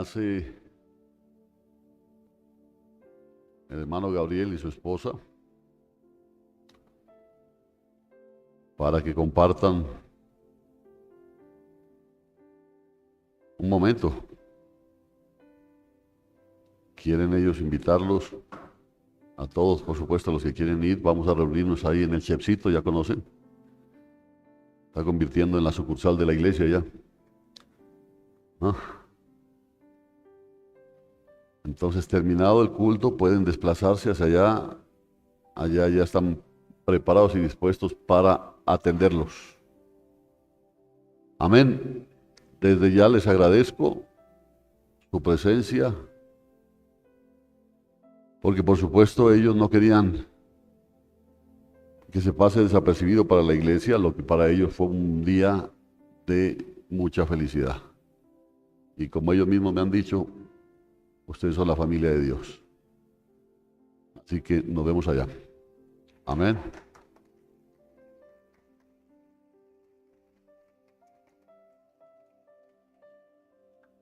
hace el hermano Gabriel y su esposa para que compartan un momento. Quieren ellos invitarlos a todos, por supuesto, a los que quieren ir. Vamos a reunirnos ahí en el Chefcito, ya conocen. Está convirtiendo en la sucursal de la iglesia ya. ¿No? Entonces, terminado el culto, pueden desplazarse hacia allá. Allá ya están preparados y dispuestos para atenderlos. Amén. Desde ya les agradezco su presencia, porque por supuesto ellos no querían que se pase desapercibido para la iglesia, lo que para ellos fue un día de mucha felicidad. Y como ellos mismos me han dicho, ustedes son la familia de Dios. Así que nos vemos allá. Amén.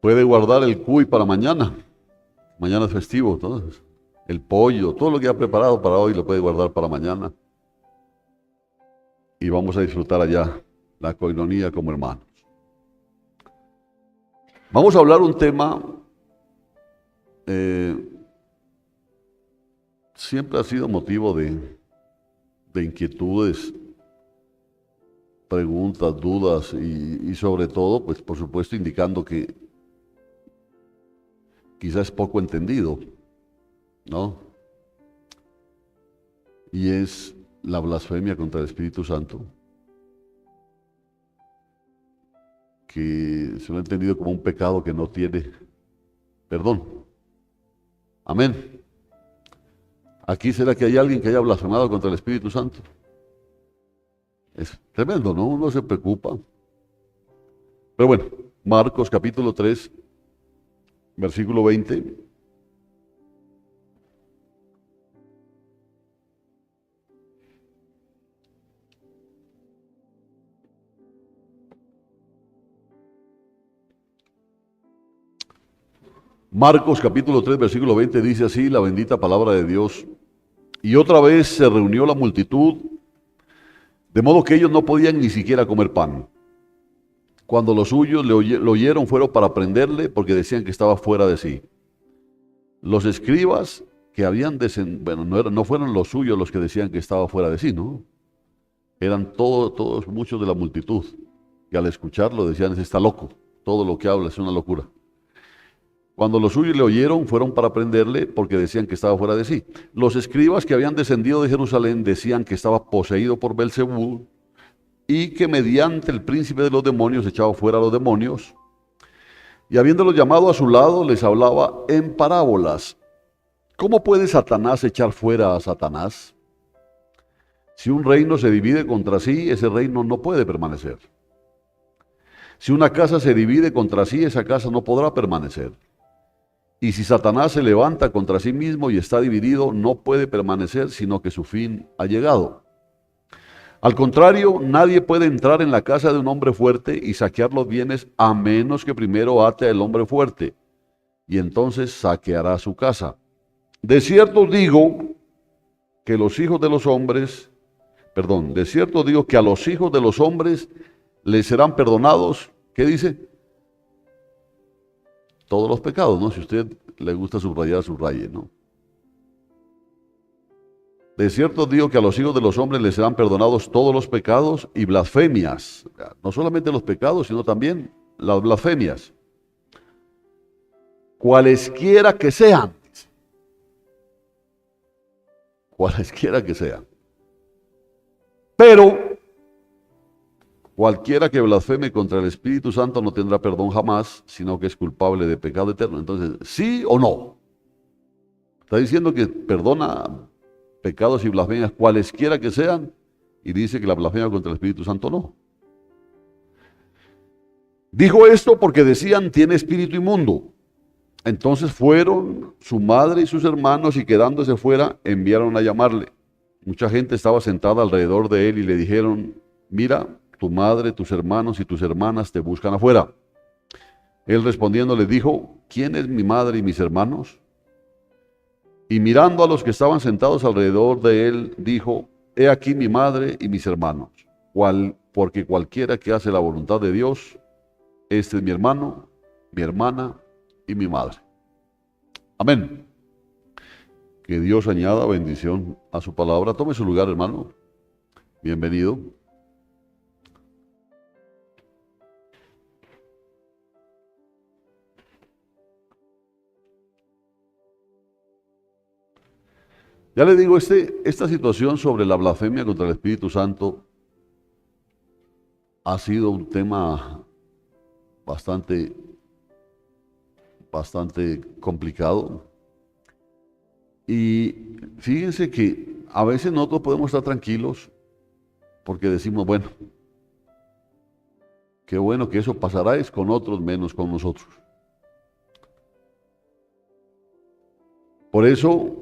Puede guardar el cuy para mañana. Mañana es festivo, entonces. El pollo, todo lo que ha preparado para hoy lo puede guardar para mañana. Y vamos a disfrutar allá la coinonía como hermanos. Vamos a hablar un tema, siempre ha sido motivo de inquietudes, preguntas, dudas y sobre todo, pues por supuesto indicando que quizás es poco entendido, ¿no? Y es la blasfemia contra el Espíritu Santo, que se lo ha entendido como un pecado que no tiene perdón. Amén. Aquí será que hay alguien que haya blasfemado contra el Espíritu Santo. Es tremendo, ¿no? Uno se preocupa. Pero bueno, Marcos capítulo 3, versículo 20. Marcos capítulo 3, versículo 20 dice así la bendita palabra de Dios. Y otra vez se reunió la multitud, de modo que ellos no podían ni siquiera comer pan. Cuando los suyos lo oyeron, fueron para prenderle, porque decían que estaba fuera de sí. Los escribas que habían bueno, no fueron los suyos los que decían que estaba fuera de sí, ¿no? Eran todos, muchos de la multitud, que al escucharlo decían, está loco, todo lo que habla es una locura. Cuando los suyos le oyeron, fueron para prenderle, porque decían que estaba fuera de sí. Los escribas que habían descendido de Jerusalén decían que estaba poseído por Belzebú y que mediante el príncipe de los demonios echaba fuera a los demonios. Y habiéndolos llamado a su lado, les hablaba en parábolas. ¿Cómo puede Satanás echar fuera a Satanás? Si un reino se divide contra sí, ese reino no puede permanecer. Si una casa se divide contra sí, esa casa no podrá permanecer. Y si Satanás se levanta contra sí mismo y está dividido, no puede permanecer, sino que su fin ha llegado. Al contrario, nadie puede entrar en la casa de un hombre fuerte y saquear los bienes a menos que primero ate al hombre fuerte, y entonces saqueará su casa. De cierto digo que los hijos de los hombres, de cierto digo que a los hijos de los hombres les serán perdonados, ¿qué dice? Todos los pecados, ¿no? Si a usted le gusta subrayar, subraye, ¿no? De cierto digo que a los hijos de los hombres les serán perdonados todos los pecados y blasfemias. No solamente los pecados, sino también las blasfemias. Cualesquiera que sean. Cualesquiera que sean. Pero cualquiera que blasfeme contra el Espíritu Santo no tendrá perdón jamás, sino que es culpable de pecado eterno. Entonces, ¿sí o no? Está diciendo que perdona pecados y blasfemias cualesquiera que sean, y dice que la blasfemia contra el Espíritu Santo no. Dijo esto porque decían, tiene espíritu inmundo. Entonces fueron su madre y sus hermanos, y quedándose fuera, enviaron a llamarle. Mucha gente estaba sentada alrededor de él y le dijeron, mira, tu madre, tus hermanos y tus hermanas te buscan afuera. Él respondiendo le dijo, ¿quién es mi madre y mis hermanos? Y mirando a los que estaban sentados alrededor de él, dijo, he aquí mi madre y mis hermanos, porque cualquiera que hace la voluntad de Dios, este es mi hermano, mi hermana y mi madre. Amén. Que Dios añada bendición a su palabra. Tome su lugar, hermano. Bienvenido. Ya le digo, esta situación sobre la blasfemia contra el Espíritu Santo ha sido un tema bastante complicado. Y fíjense que a veces nosotros podemos estar tranquilos porque decimos, bueno, qué bueno que eso pasará es con otros menos con nosotros. Por eso,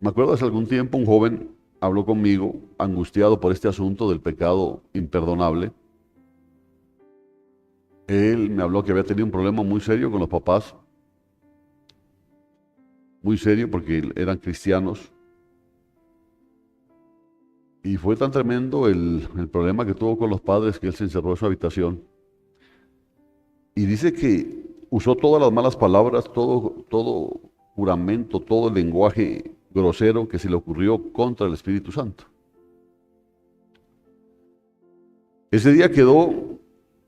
me acuerdo hace algún tiempo un joven habló conmigo angustiado por este asunto del pecado imperdonable. Él me habló que había tenido un problema muy serio con los papás, muy serio porque eran cristianos. Y fue tan tremendo el problema que tuvo con los padres que él se encerró en su habitación. Y dice que usó todas las malas palabras, todo juramento, todo el lenguaje grosero que se le ocurrió contra el Espíritu Santo. Ese día quedó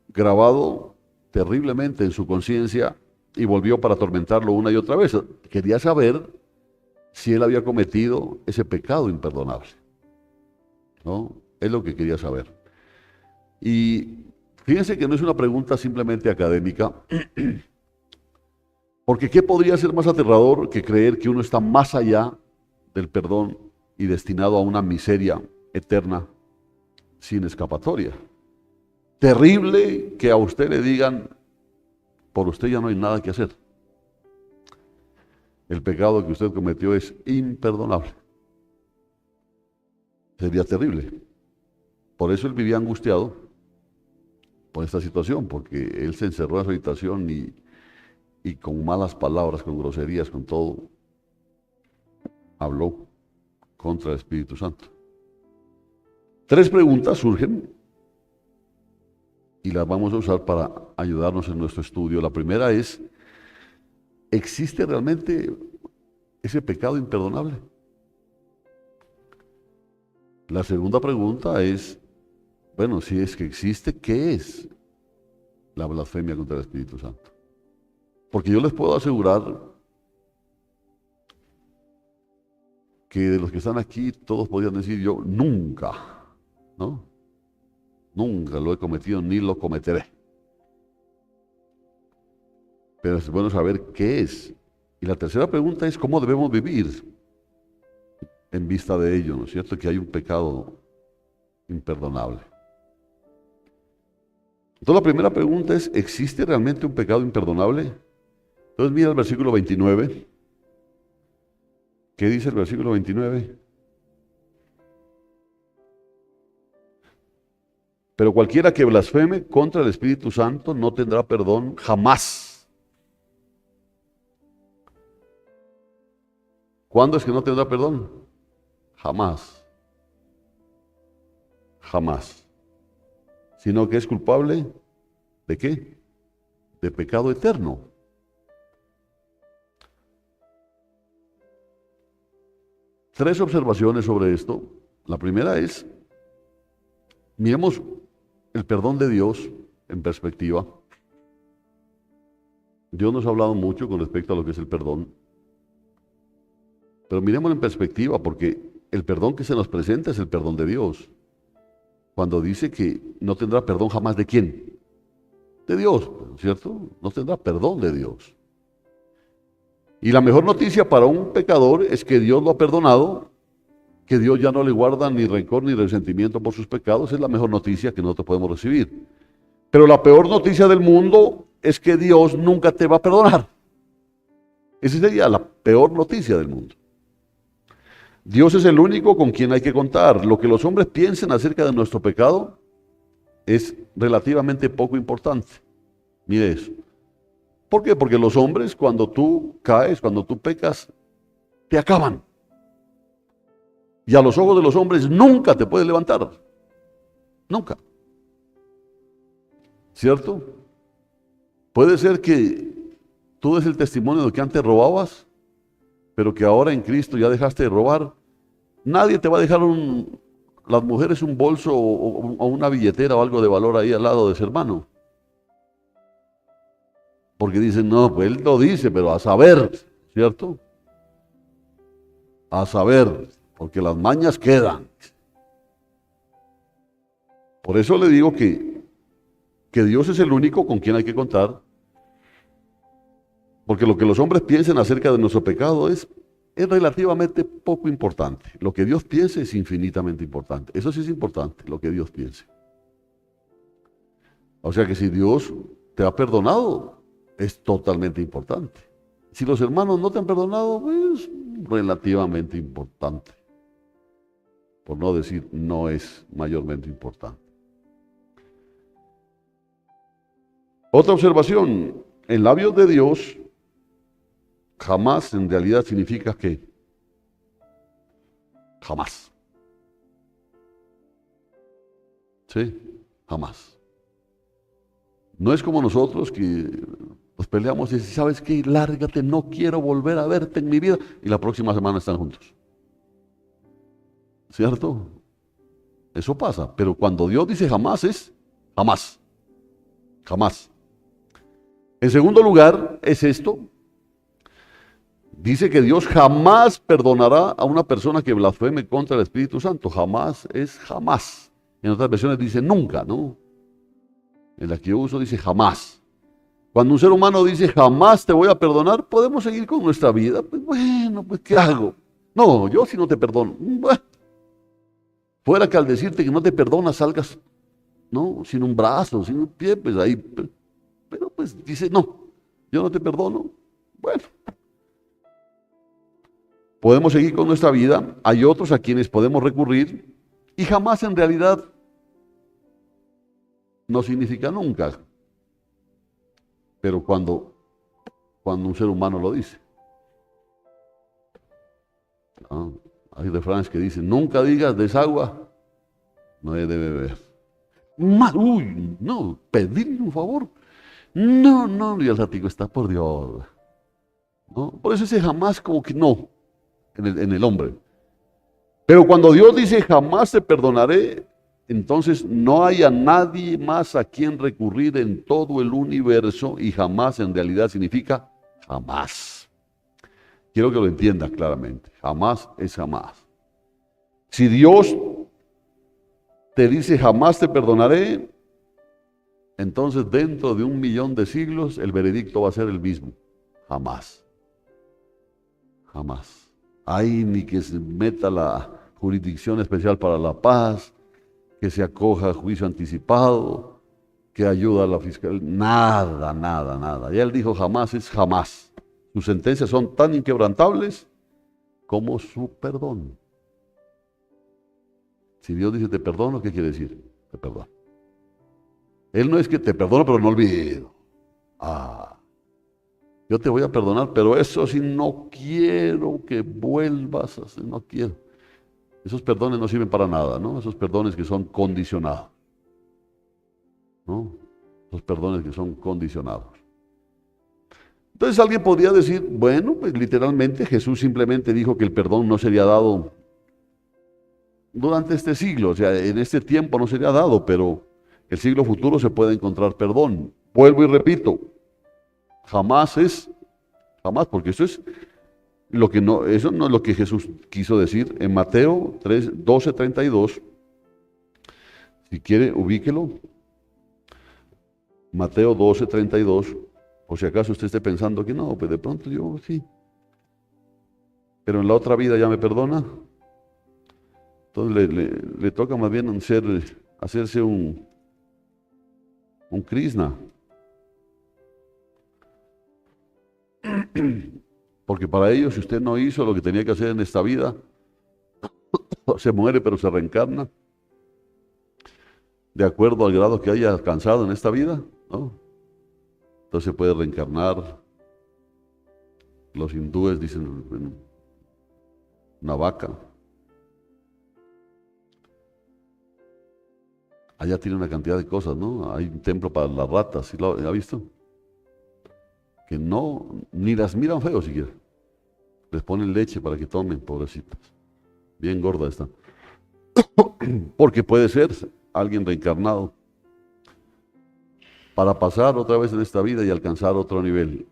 grabado terriblemente en su conciencia y volvió para atormentarlo una y otra vez. Quería saber si él había cometido ese pecado imperdonable, ¿no? Es lo que quería saber. Y fíjense que no es una pregunta simplemente académica, porque ¿qué podría ser más aterrador que creer que uno está más allá del perdón y destinado a una miseria eterna sin escapatoria? Terrible que a usted le digan, por usted ya no hay nada que hacer. El pecado que usted cometió es imperdonable. Sería terrible. Por eso él vivía angustiado por esta situación, porque él se encerró en su habitación y con malas palabras, con groserías, con todo, habló contra el Espíritu Santo. 3 preguntas surgen y las vamos a usar para ayudarnos en nuestro estudio. La primera es, ¿existe realmente ese pecado imperdonable? La segunda pregunta es, bueno, si es que existe, ¿qué es la blasfemia contra el Espíritu Santo? Porque yo les puedo asegurar que de los que están aquí, todos podrían decir yo, nunca, ¿no? Nunca lo he cometido ni lo cometeré. Pero es bueno saber qué es. Y la tercera pregunta es, ¿cómo debemos vivir en vista de ello? ¿No es cierto? Que hay un pecado imperdonable. Entonces la primera pregunta es, ¿existe realmente un pecado imperdonable? Entonces mira el versículo 29. ¿Qué dice el versículo 29? Pero cualquiera que blasfeme contra el Espíritu Santo no tendrá perdón jamás. ¿Cuándo es que no tendrá perdón? Jamás. Jamás. Sino que es culpable ¿de qué? De pecado eterno. Tres observaciones sobre esto. La primera es, miremos el perdón de Dios en perspectiva. Dios nos ha hablado mucho con respecto a lo que es el perdón. Pero miremoslo en perspectiva, porque el perdón que se nos presenta es el perdón de Dios. Cuando dice que no tendrá perdón jamás, ¿de quién? De Dios, ¿cierto? No tendrá perdón de Dios. Y la mejor noticia para un pecador es que Dios lo ha perdonado, que Dios ya no le guarda ni rencor ni resentimiento por sus pecados. Es la mejor noticia que nosotros podemos recibir. Pero la peor noticia del mundo es que Dios nunca te va a perdonar. Esa sería la peor noticia del mundo. Dios es el único con quien hay que contar. Lo que los hombres piensen acerca de nuestro pecado es relativamente poco importante. Mire eso. ¿Por qué? Porque los hombres, cuando tú caes, cuando tú pecas, te acaban. Y a los ojos de los hombres nunca te puedes levantar. Nunca. ¿Cierto? Puede ser que tú des el testimonio de que antes robabas, pero que ahora en Cristo ya dejaste de robar. Nadie te va a dejar las mujeres un bolso o una billetera o algo de valor ahí al lado de ese hermano. Porque dicen, no, pues él lo dice, pero a saber, ¿cierto? A saber, porque las mañas quedan. Por eso le digo que Dios es el único con quien hay que contar. Porque lo que los hombres piensen acerca de nuestro pecado es relativamente poco importante. Lo que Dios piense es infinitamente importante. Eso sí es importante, lo que Dios piense. O sea que si Dios te ha perdonado, es totalmente importante. Si los hermanos no te han perdonado, es relativamente importante. Por no decir, no es mayormente importante. Otra observación, en labios de Dios, jamás en realidad significa que jamás. ¿Sí? Jamás. No es como nosotros que nos peleamos y decimos, ¿sabes qué? Lárgate, no quiero volver a verte en mi vida. Y la próxima semana están juntos. ¿Cierto? Eso pasa. Pero cuando Dios dice jamás es jamás. Jamás. En segundo lugar es esto. Dice que Dios jamás perdonará a una persona que blasfeme contra el Espíritu Santo. Jamás es jamás. En otras versiones dice nunca, ¿no? En la que yo uso dice jamás. Cuando un ser humano dice jamás te voy a perdonar, podemos seguir con nuestra vida. Pues bueno, pues ¿qué hago? No, yo sí no te perdono. Bueno, fuera que al decirte que no te perdona salgas, ¿no? Sin un brazo, sin un pie, pues ahí. Pero pues dice, no, yo no te perdono. Bueno. Podemos seguir con nuestra vida. Hay otros a quienes podemos recurrir y jamás en realidad no significa nunca. Pero cuando un ser humano lo dice. Hay refranes que dicen, nunca digas desagua, no he de beber. Uy, no, pedirle un favor. No, y el ratico está por Dios. ¿No? Por eso ese jamás como que no, en el hombre. Pero cuando Dios dice jamás te perdonaré, entonces no hay a nadie más a quien recurrir en todo el universo y jamás en realidad significa jamás. Quiero que lo entiendas claramente. Jamás es jamás. Si Dios te dice jamás te perdonaré, entonces dentro de 1.000.000 de siglos el veredicto va a ser el mismo. Jamás. Jamás. Ay, ni que se meta la jurisdicción especial para la paz, que se acoja a juicio anticipado, que ayuda a la fiscalía. Nada. Y él dijo jamás es jamás. Sus sentencias son tan inquebrantables como su perdón. Si Dios dice te perdono, ¿qué quiere decir? Te perdono. Él no es que te perdono, pero no olvido. Yo te voy a perdonar, pero eso sí no quiero que vuelvas a hacer, no quiero. Esos perdones no sirven para nada, ¿no? Esos perdones que son condicionados. ¿No? Esos perdones que son condicionados. Entonces alguien podría decir, bueno, pues literalmente Jesús simplemente dijo que el perdón no sería dado durante este siglo, o sea, en este tiempo no sería dado, pero el siglo futuro se puede encontrar perdón. Vuelvo y repito, jamás, porque eso no es lo que Jesús quiso decir en Mateo 12:32. Si quiere, ubíquelo. Mateo 12:32. O si acaso usted esté pensando que no, pues de pronto yo sí. Pero en la otra vida ya me perdona. Entonces le toca más bien hacerse un Krishna. Porque para ellos, si usted no hizo lo que tenía que hacer en esta vida, se muere pero se reencarna, de acuerdo al grado que haya alcanzado en esta vida, ¿no? Entonces se puede reencarnar. Los hindúes dicen una vaca. Allá tiene una cantidad de cosas, ¿no? Hay un templo para las ratas, ¿sí lo ha visto? Que no, ni las miran feo siquiera. Les ponen leche para que tomen, pobrecitas. Bien gorda están. Porque puede ser alguien reencarnado para pasar otra vez en esta vida y alcanzar otro nivel.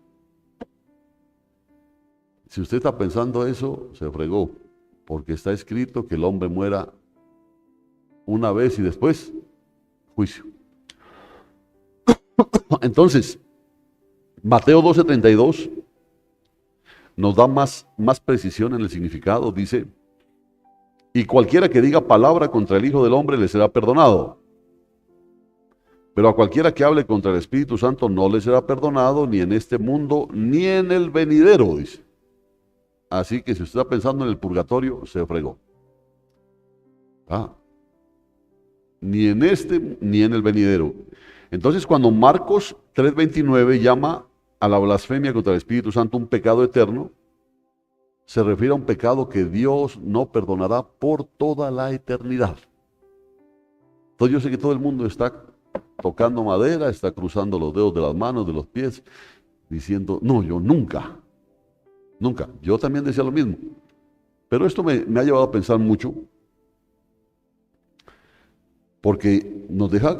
Si usted está pensando eso, se fregó, porque está escrito que el hombre muera una vez y después juicio. Entonces, Mateo 12:32 nos da más precisión en el significado. Dice, y cualquiera que diga palabra contra el Hijo del Hombre le será perdonado. Pero a cualquiera que hable contra el Espíritu Santo no le será perdonado, ni en este mundo, ni en el venidero, dice. Así que si usted está pensando en el purgatorio, se fregó. Ni en este, ni en el venidero. Entonces, cuando Marcos 3:29 llama a la blasfemia contra el Espíritu Santo un pecado eterno, se refiere a un pecado que Dios no perdonará por toda la eternidad. Entonces yo sé que todo el mundo está tocando madera, está cruzando los dedos de las manos, de los pies, diciendo, no, yo nunca. Yo también decía lo mismo. Pero esto me ha llevado a pensar mucho, porque nos deja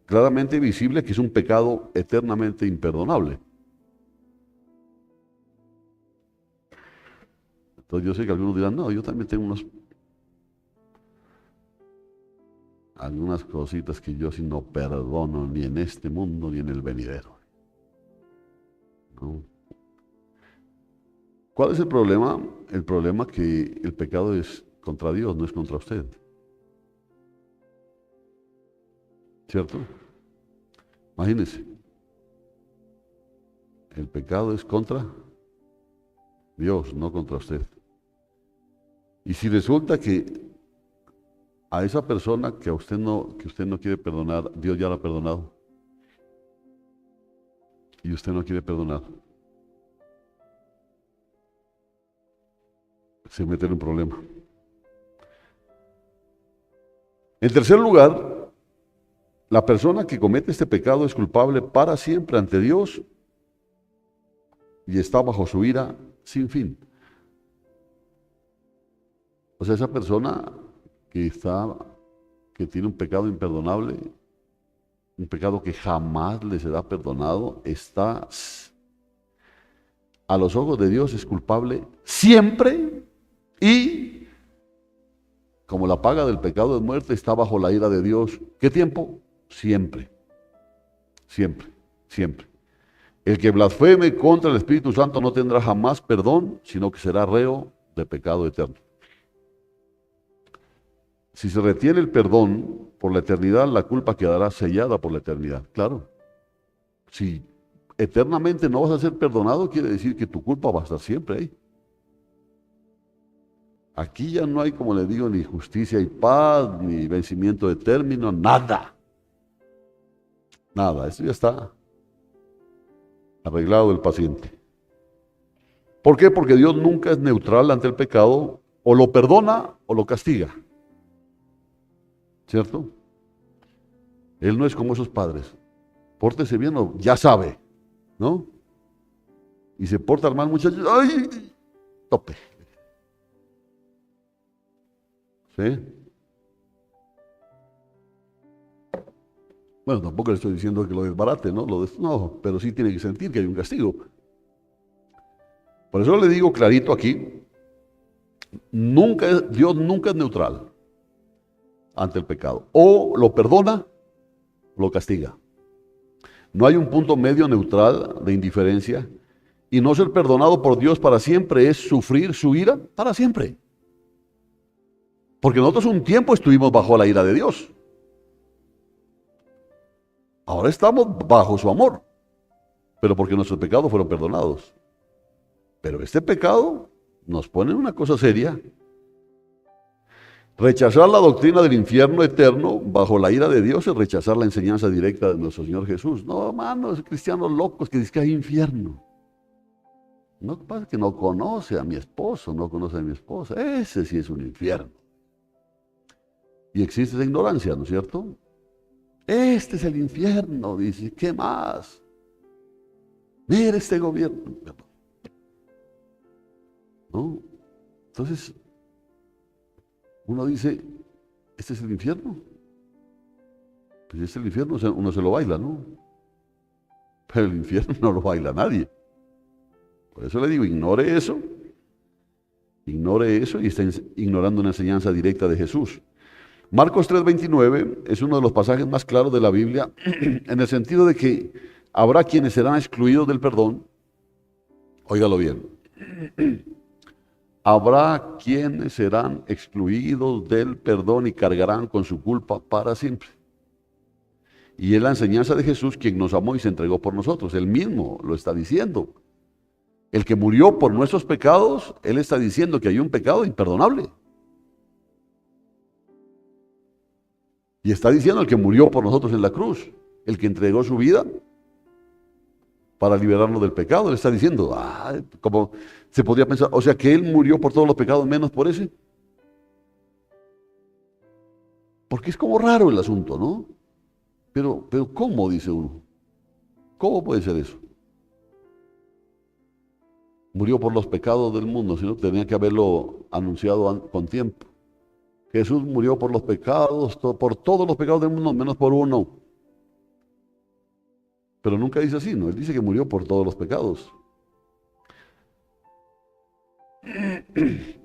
claramente visible que es un pecado eternamente imperdonable. Entonces yo sé que algunos dirán, no, yo también tengo algunas cositas que yo sí no perdono ni en este mundo ni en el venidero. ¿No? ¿Cuál es el problema? El problema es que el pecado es contra Dios, no es contra usted. ¿Cierto? Imagínese. El pecado es contra Dios, no contra usted. Y si resulta que a esa persona que usted no quiere perdonar, Dios ya la ha perdonado, y usted no quiere perdonar, se mete en un problema. En tercer lugar, la persona que comete este pecado es culpable para siempre ante Dios y está bajo su ira sin fin. O sea, esa persona que tiene un pecado imperdonable, un pecado que jamás le será perdonado, está a los ojos de Dios es culpable siempre y como la paga del pecado es muerte, está bajo la ira de Dios. ¿Qué tiempo? Siempre. Siempre. Siempre. El que blasfeme contra el Espíritu Santo no tendrá jamás perdón, sino que será reo de pecado eterno. Si se retiene el perdón por la eternidad, la culpa quedará sellada por la eternidad. Claro. Si eternamente no vas a ser perdonado, quiere decir que tu culpa va a estar siempre ahí. Aquí ya no hay, como les digo, ni justicia y paz, ni vencimiento de término, nada. Nada, eso ya está arreglado el paciente. ¿Por qué? Porque Dios nunca es neutral ante el pecado, o lo perdona o lo castiga. ¿Cierto? Él no es como esos padres. Pórtese bien o ya sabe, ¿no? Y se porta mal, muchachos, ¡ay! Tope. ¿Sí? Bueno, tampoco le estoy diciendo que lo desbarate, ¿no? No, pero sí tiene que sentir que hay un castigo. Por eso le digo clarito aquí, Dios nunca es neutral ante el pecado. O lo perdona, o lo castiga. No hay un punto medio neutral de indiferencia. Y no ser perdonado por Dios para siempre es sufrir su ira para siempre. Porque nosotros un tiempo estuvimos bajo la ira de Dios. Ahora estamos bajo su amor, pero porque nuestros pecados fueron perdonados. Pero este pecado nos pone en una cosa seria. Rechazar la doctrina del infierno eterno bajo la ira de Dios es rechazar la enseñanza directa de nuestro Señor Jesús. No, hermanos, cristianos locos que dicen que hay infierno. No pasa que no conoce a mi esposo, no conoce a mi esposa. Ese sí es un infierno. Y existe esa ignorancia, ¿no es cierto? Este es el infierno, dice. ¿Qué más? Mira este gobierno. ¿No? Entonces, uno dice, ¿este es el infierno? Pues si este es el infierno, uno se lo baila, ¿no? Pero el infierno no lo baila nadie. Por eso le digo, ignore eso y está ignorando una enseñanza directa de Jesús. Marcos 3:29 es uno de los pasajes más claros de la Biblia en el sentido de que habrá quienes serán excluidos del perdón. Óigalo bien. Habrá quienes serán excluidos del perdón y cargarán con su culpa para siempre. Y es la enseñanza de Jesús quien nos amó y se entregó por nosotros. Él mismo lo está diciendo. El que murió por nuestros pecados, Él está diciendo que hay un pecado imperdonable. Y está diciendo el que murió por nosotros en la cruz, el que entregó su vida para liberarnos del pecado. Él está diciendo, como se podría pensar, o sea que Él murió por todos los pecados menos por ese. Porque es como raro el asunto, ¿no? Pero ¿cómo? Dice uno. ¿Cómo puede ser eso? Murió por los pecados del mundo, sino tenía que haberlo anunciado con tiempo. Jesús murió por los pecados, por todos los pecados del mundo, menos por uno. Pero nunca dice así, ¿no? Él dice que murió por todos los pecados.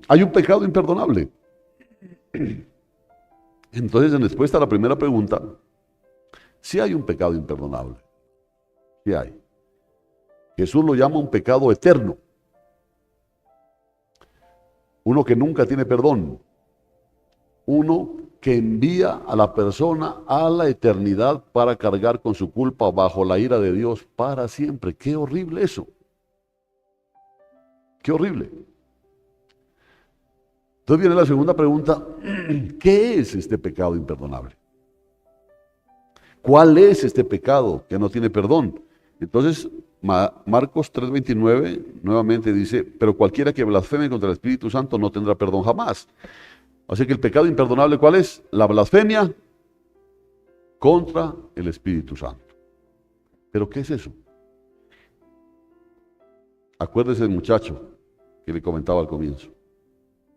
Hay un pecado imperdonable. Entonces, en respuesta a la primera pregunta, sí hay un pecado imperdonable. Sí hay. Jesús lo llama un pecado eterno. Uno que nunca tiene perdón. Uno que envía a la persona a la eternidad para cargar con su culpa bajo la ira de Dios para siempre. ¡Qué horrible eso! ¡Qué horrible! Entonces viene la segunda pregunta. ¿Qué es este pecado imperdonable? ¿Cuál es este pecado que no tiene perdón? Entonces, Marcos 3:29 nuevamente dice, pero cualquiera que blasfeme contra el Espíritu Santo no tendrá perdón jamás. Así que el pecado imperdonable, ¿cuál es? La blasfemia contra el Espíritu Santo. ¿Pero qué es eso? Acuérdese del muchacho que le comentaba al comienzo.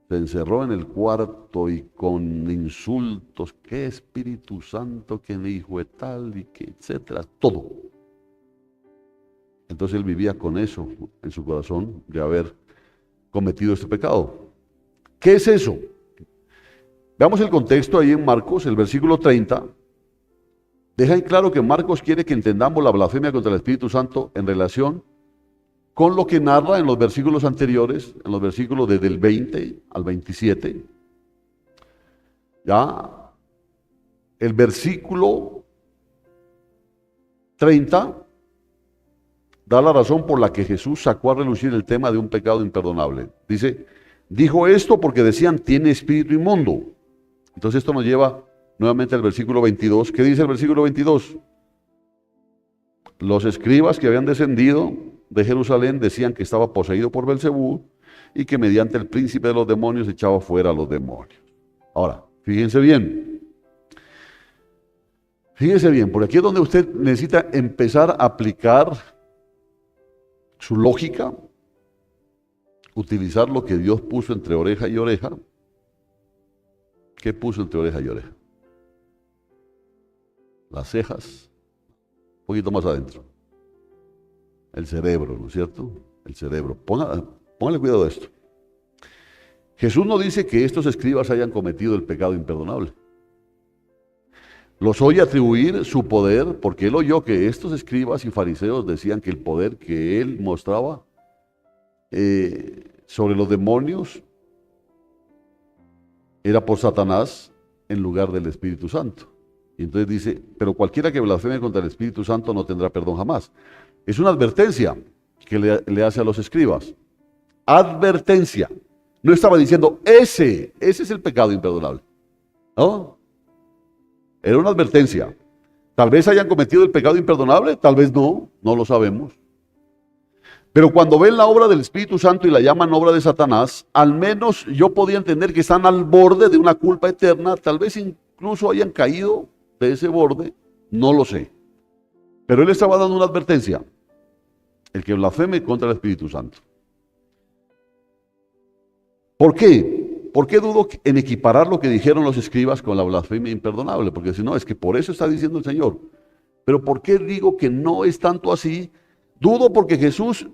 Se encerró en el cuarto y con insultos, qué Espíritu Santo, qué hijo de tal y que etcétera, todo. Entonces él vivía con eso en su corazón de haber cometido este pecado. ¿Qué es eso? Veamos el contexto ahí en Marcos, el versículo 30. Deja en claro que Marcos quiere que entendamos la blasfemia contra el Espíritu Santo en relación con lo que narra en los versículos anteriores, en los versículos desde el 20 al 27. Ya, el versículo 30 da la razón por la que Jesús sacó a relucir el tema de un pecado imperdonable. Dice, dijo esto porque decían, tiene espíritu inmundo. Entonces esto nos lleva nuevamente al versículo 22. ¿Qué dice el versículo 22? Los escribas que habían descendido de Jerusalén decían que estaba poseído por Belcebú y que mediante el príncipe de los demonios echaba fuera a los demonios. Ahora, fíjense bien, porque aquí es donde usted necesita empezar a aplicar su lógica, utilizar lo que Dios puso entre oreja y oreja. ¿Qué puso entre oreja y oreja? Las cejas, un poquito más adentro. El cerebro, ¿no es cierto? El cerebro. Póngale cuidado a esto. Jesús no dice que estos escribas hayan cometido el pecado imperdonable. Los oye atribuir su poder porque él oyó que estos escribas y fariseos decían que el poder que él mostraba sobre los demonios era por Satanás en lugar del Espíritu Santo. Y entonces dice, pero cualquiera que blasfeme contra el Espíritu Santo no tendrá perdón jamás. Es una advertencia que le hace a los escribas. Advertencia. No estaba diciendo, ese es el pecado imperdonable. ¿No? Era una advertencia. Tal vez hayan cometido el pecado imperdonable, tal vez no, no lo sabemos. Pero cuando ven la obra del Espíritu Santo y la llaman obra de Satanás, al menos yo podía entender que están al borde de una culpa eterna, tal vez incluso hayan caído de ese borde, no lo sé. Pero él estaba dando una advertencia, el que blasfeme contra el Espíritu Santo. ¿Por qué? ¿Por qué dudo en equiparar lo que dijeron los escribas con la blasfemia imperdonable? Porque si no, es que por eso está diciendo el Señor. Pero ¿por qué digo que no es tanto así? Dudo porque Jesús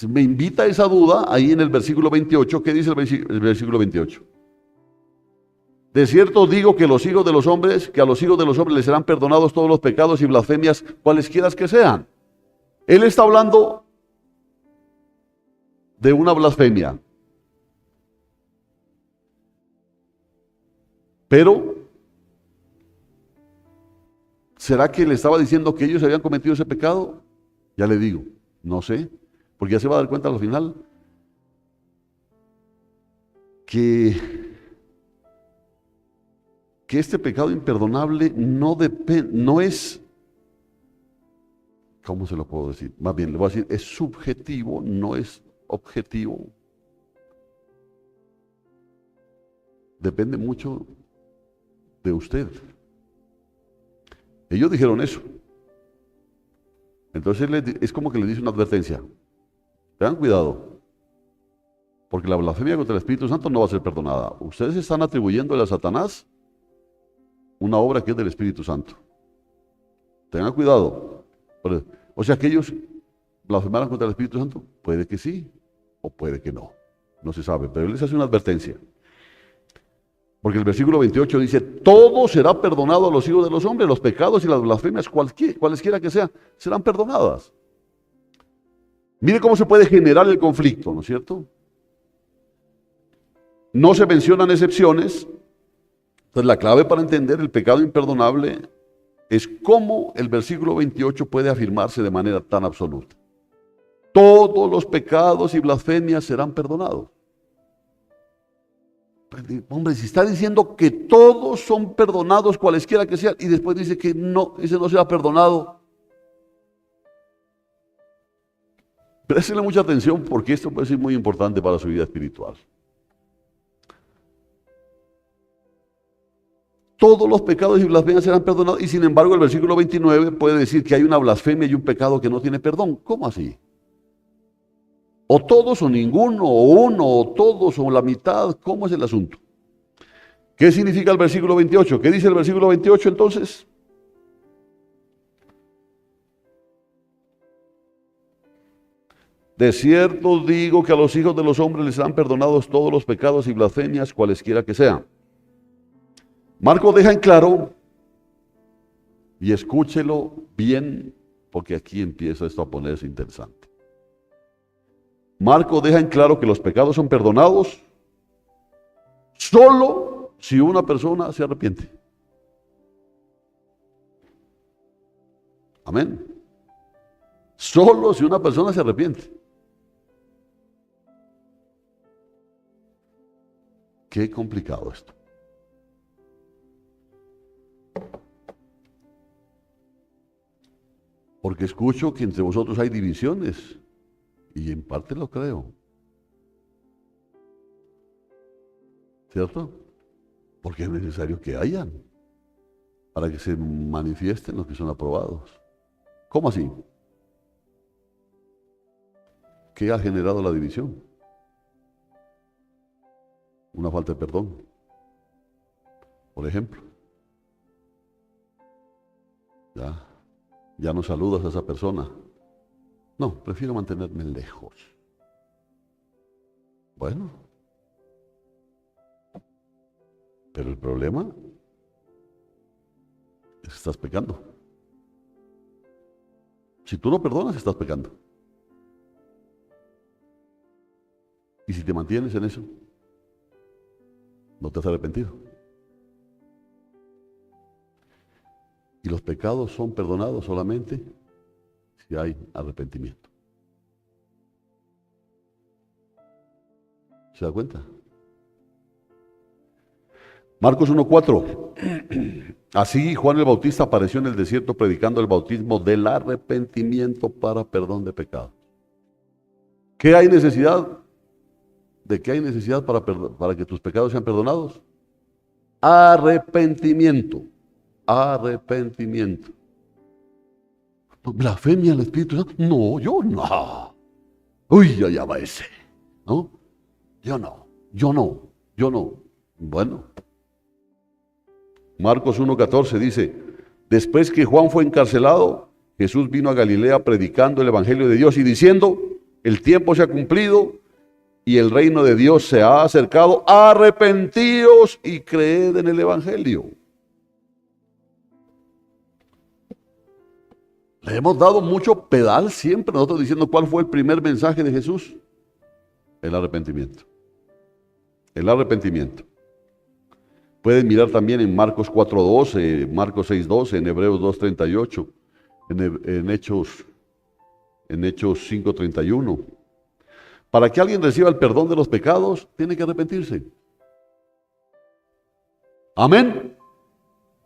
me invita a esa duda ahí en el versículo 28. ¿Qué dice el versículo 28? De cierto os digo que a los hijos de los hombres les serán perdonados todos los pecados y blasfemias, cualesquiera que sean. Él está hablando de una blasfemia. Pero, ¿será que le estaba diciendo que ellos habían cometido ese pecado? Ya le digo, no sé, porque ya se va a dar cuenta al final que este pecado imperdonable no es, ¿cómo se lo puedo decir? Más bien, le voy a decir, es subjetivo, no es objetivo. Depende mucho de usted. Ellos dijeron eso. Entonces es como que le dice una advertencia. Tengan cuidado, porque la blasfemia contra el Espíritu Santo no va a ser perdonada. Ustedes están atribuyéndole a Satanás una obra que es del Espíritu Santo. Tengan cuidado. O sea, que ellos blasfemaron contra el Espíritu Santo, puede que sí o puede que no. No se sabe, pero él les hace una advertencia. Porque el versículo 28 dice, todo será perdonado a los hijos de los hombres, los pecados y las blasfemias, cualesquiera que sean, serán perdonadas. Mire cómo se puede generar el conflicto, ¿no es cierto? No se mencionan excepciones. Entonces la clave para entender el pecado imperdonable es cómo el versículo 28 puede afirmarse de manera tan absoluta. Todos los pecados y blasfemias serán perdonados. Hombre, si está diciendo que todos son perdonados cualesquiera que sean, y después dice que no, ese no será perdonado. Préstele mucha atención porque esto puede ser muy importante para su vida espiritual. Todos los pecados y blasfemias serán perdonados, y sin embargo el versículo 29 puede decir que hay una blasfemia y un pecado que no tiene perdón. ¿Cómo así? O todos o ninguno, o uno, o todos, o la mitad. ¿Cómo es el asunto? ¿Qué significa el versículo 28? ¿Qué dice el versículo 28 entonces? De cierto digo que a los hijos de los hombres les serán perdonados todos los pecados y blasfemias, cualesquiera que sean. Marcos deja en claro, y escúchelo bien, porque aquí empieza esto a ponerse interesante. Marcos deja en claro que los pecados son perdonados solo si una persona se arrepiente. Amén. Solo si una persona se arrepiente. Qué complicado esto. Porque escucho que entre vosotros hay divisiones, y en parte lo creo. ¿Cierto? Porque es necesario que hayan, para que se manifiesten los que son aprobados. ¿Cómo así? ¿Qué ha generado la división? Una falta de perdón, por ejemplo. Ya no saludas a esa persona. No, prefiero mantenerme lejos. Bueno, pero el problema es que estás pecando. Si tú no perdonas, estás pecando. Y si te mantienes en eso, no te has arrepentido. Y los pecados son perdonados solamente si hay arrepentimiento. ¿Se da cuenta? Marcos 1:4. Así Juan el Bautista apareció en el desierto predicando el bautismo del arrepentimiento para perdón de pecados. ¿Qué hay necesidad? ¿De qué hay necesidad para que tus pecados sean perdonados? Arrepentimiento. Arrepentimiento. ¿Blasfemia al Espíritu Santo? No, yo no. Uy, allá va ese. ¿No? Yo no. Bueno. Marcos 1:14 dice, después que Juan fue encarcelado, Jesús vino a Galilea predicando el Evangelio de Dios y diciendo, el tiempo se ha cumplido y el reino de Dios se ha acercado, arrepentíos y creed en el Evangelio. Le hemos dado mucho pedal siempre nosotros diciendo cuál fue el primer mensaje de Jesús. El arrepentimiento. El arrepentimiento. Pueden mirar también en Marcos 4:12, Marcos 6:12, en Hebreos 2:38, en Hechos 5:31. Para que alguien reciba el perdón de los pecados, tiene que arrepentirse. Amén.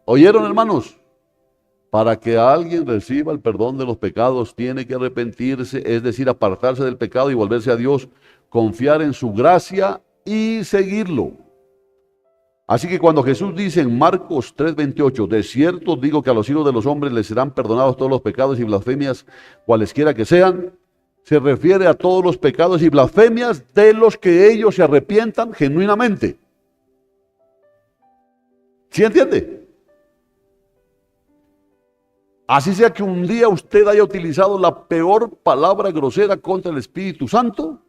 ¿Oyeron, hermanos? Para que alguien reciba el perdón de los pecados, tiene que arrepentirse, es decir, apartarse del pecado y volverse a Dios, confiar en su gracia y seguirlo. Así que cuando Jesús dice en Marcos 3:28, de cierto digo que a los hijos de los hombres les serán perdonados todos los pecados y blasfemias, cualesquiera que sean, se refiere a todos los pecados y blasfemias de los que ellos se arrepientan genuinamente. ¿Sí entiende? Así sea que un día usted haya utilizado la peor palabra grosera contra el Espíritu Santo,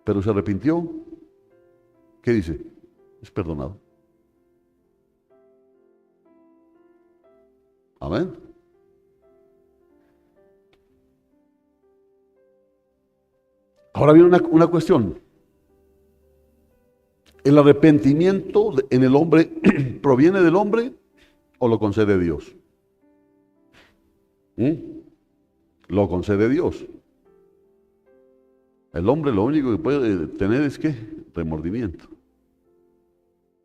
pero se arrepintió, ¿qué dice? Es perdonado. Amén. Ahora viene una cuestión. ¿El arrepentimiento en el hombre proviene del hombre o lo concede Dios? Lo concede Dios. El hombre lo único que puede tener es ¿qué? Remordimiento.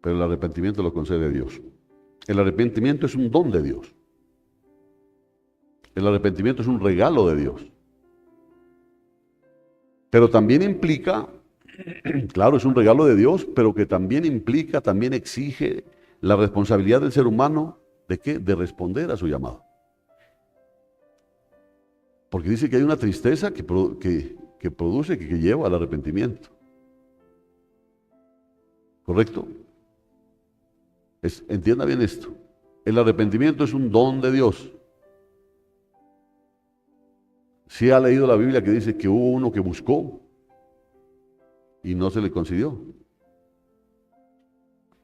Pero el arrepentimiento lo concede Dios. El arrepentimiento es un don de Dios. El arrepentimiento es un regalo de Dios. Pero también implica, claro, es un regalo de Dios, pero que también implica, también exige la responsabilidad del ser humano ¿de qué? De responder a su llamado. Porque dice que hay una tristeza que produce, que lleva al arrepentimiento. ¿Correcto? Entienda bien esto. El arrepentimiento es un don de Dios. Si ha leído la Biblia que dice que hubo uno que buscó y no se le concedió.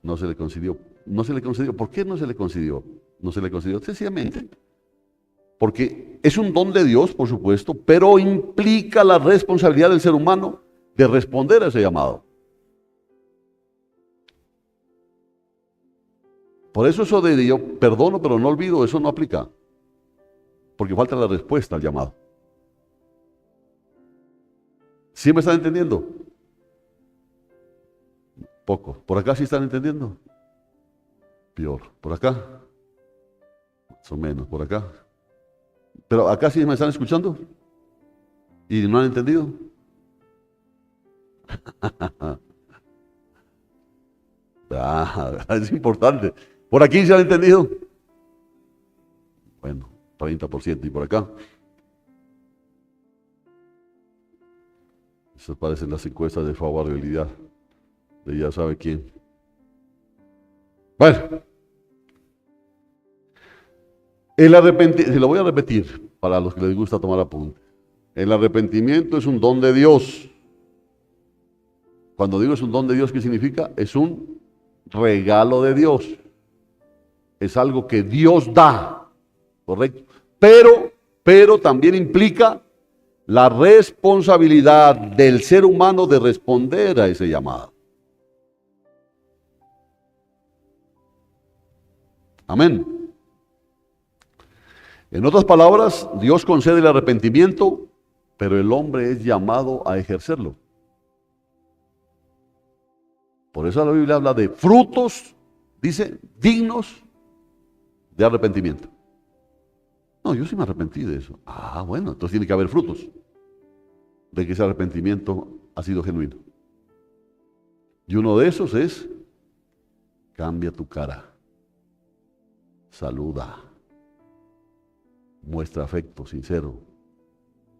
No se le concedió. No se le concedió. ¿Por qué no se le concedió? No se le concedió sencillamente porque es un don de Dios, por supuesto, pero implica la responsabilidad del ser humano de responder a ese llamado. Por eso de yo perdono pero no olvido, eso no aplica. Porque falta la respuesta al llamado. ¿Sí me están entendiendo? Poco. ¿Por acá sí están entendiendo? Peor. ¿Por acá? Más o menos. ¿Por acá? ¿Pero acá sí me están escuchando? ¿Y no han entendido? Es importante. ¿Por aquí se han entendido? Bueno, 30%. ¿Y por acá? Esas parecen las encuestas de favorabilidad de ya sabe quién. Bueno, el arrepentimiento, se lo voy a repetir para los que les gusta tomar apuntes. El arrepentimiento es un don de Dios. Cuando digo es un don de Dios, ¿qué significa? Es un regalo de Dios. Es algo que Dios da, ¿correcto? Pero también implica la responsabilidad del ser humano de responder a ese llamado. Amén. En otras palabras, Dios concede el arrepentimiento, pero el hombre es llamado a ejercerlo. Por eso la Biblia habla de frutos, dice, dignos de arrepentimiento. No, yo sí me arrepentí de eso. Ah, bueno, entonces tiene que haber frutos de que ese arrepentimiento ha sido genuino. Y uno de esos es, cambia tu cara, saluda, muestra afecto sincero.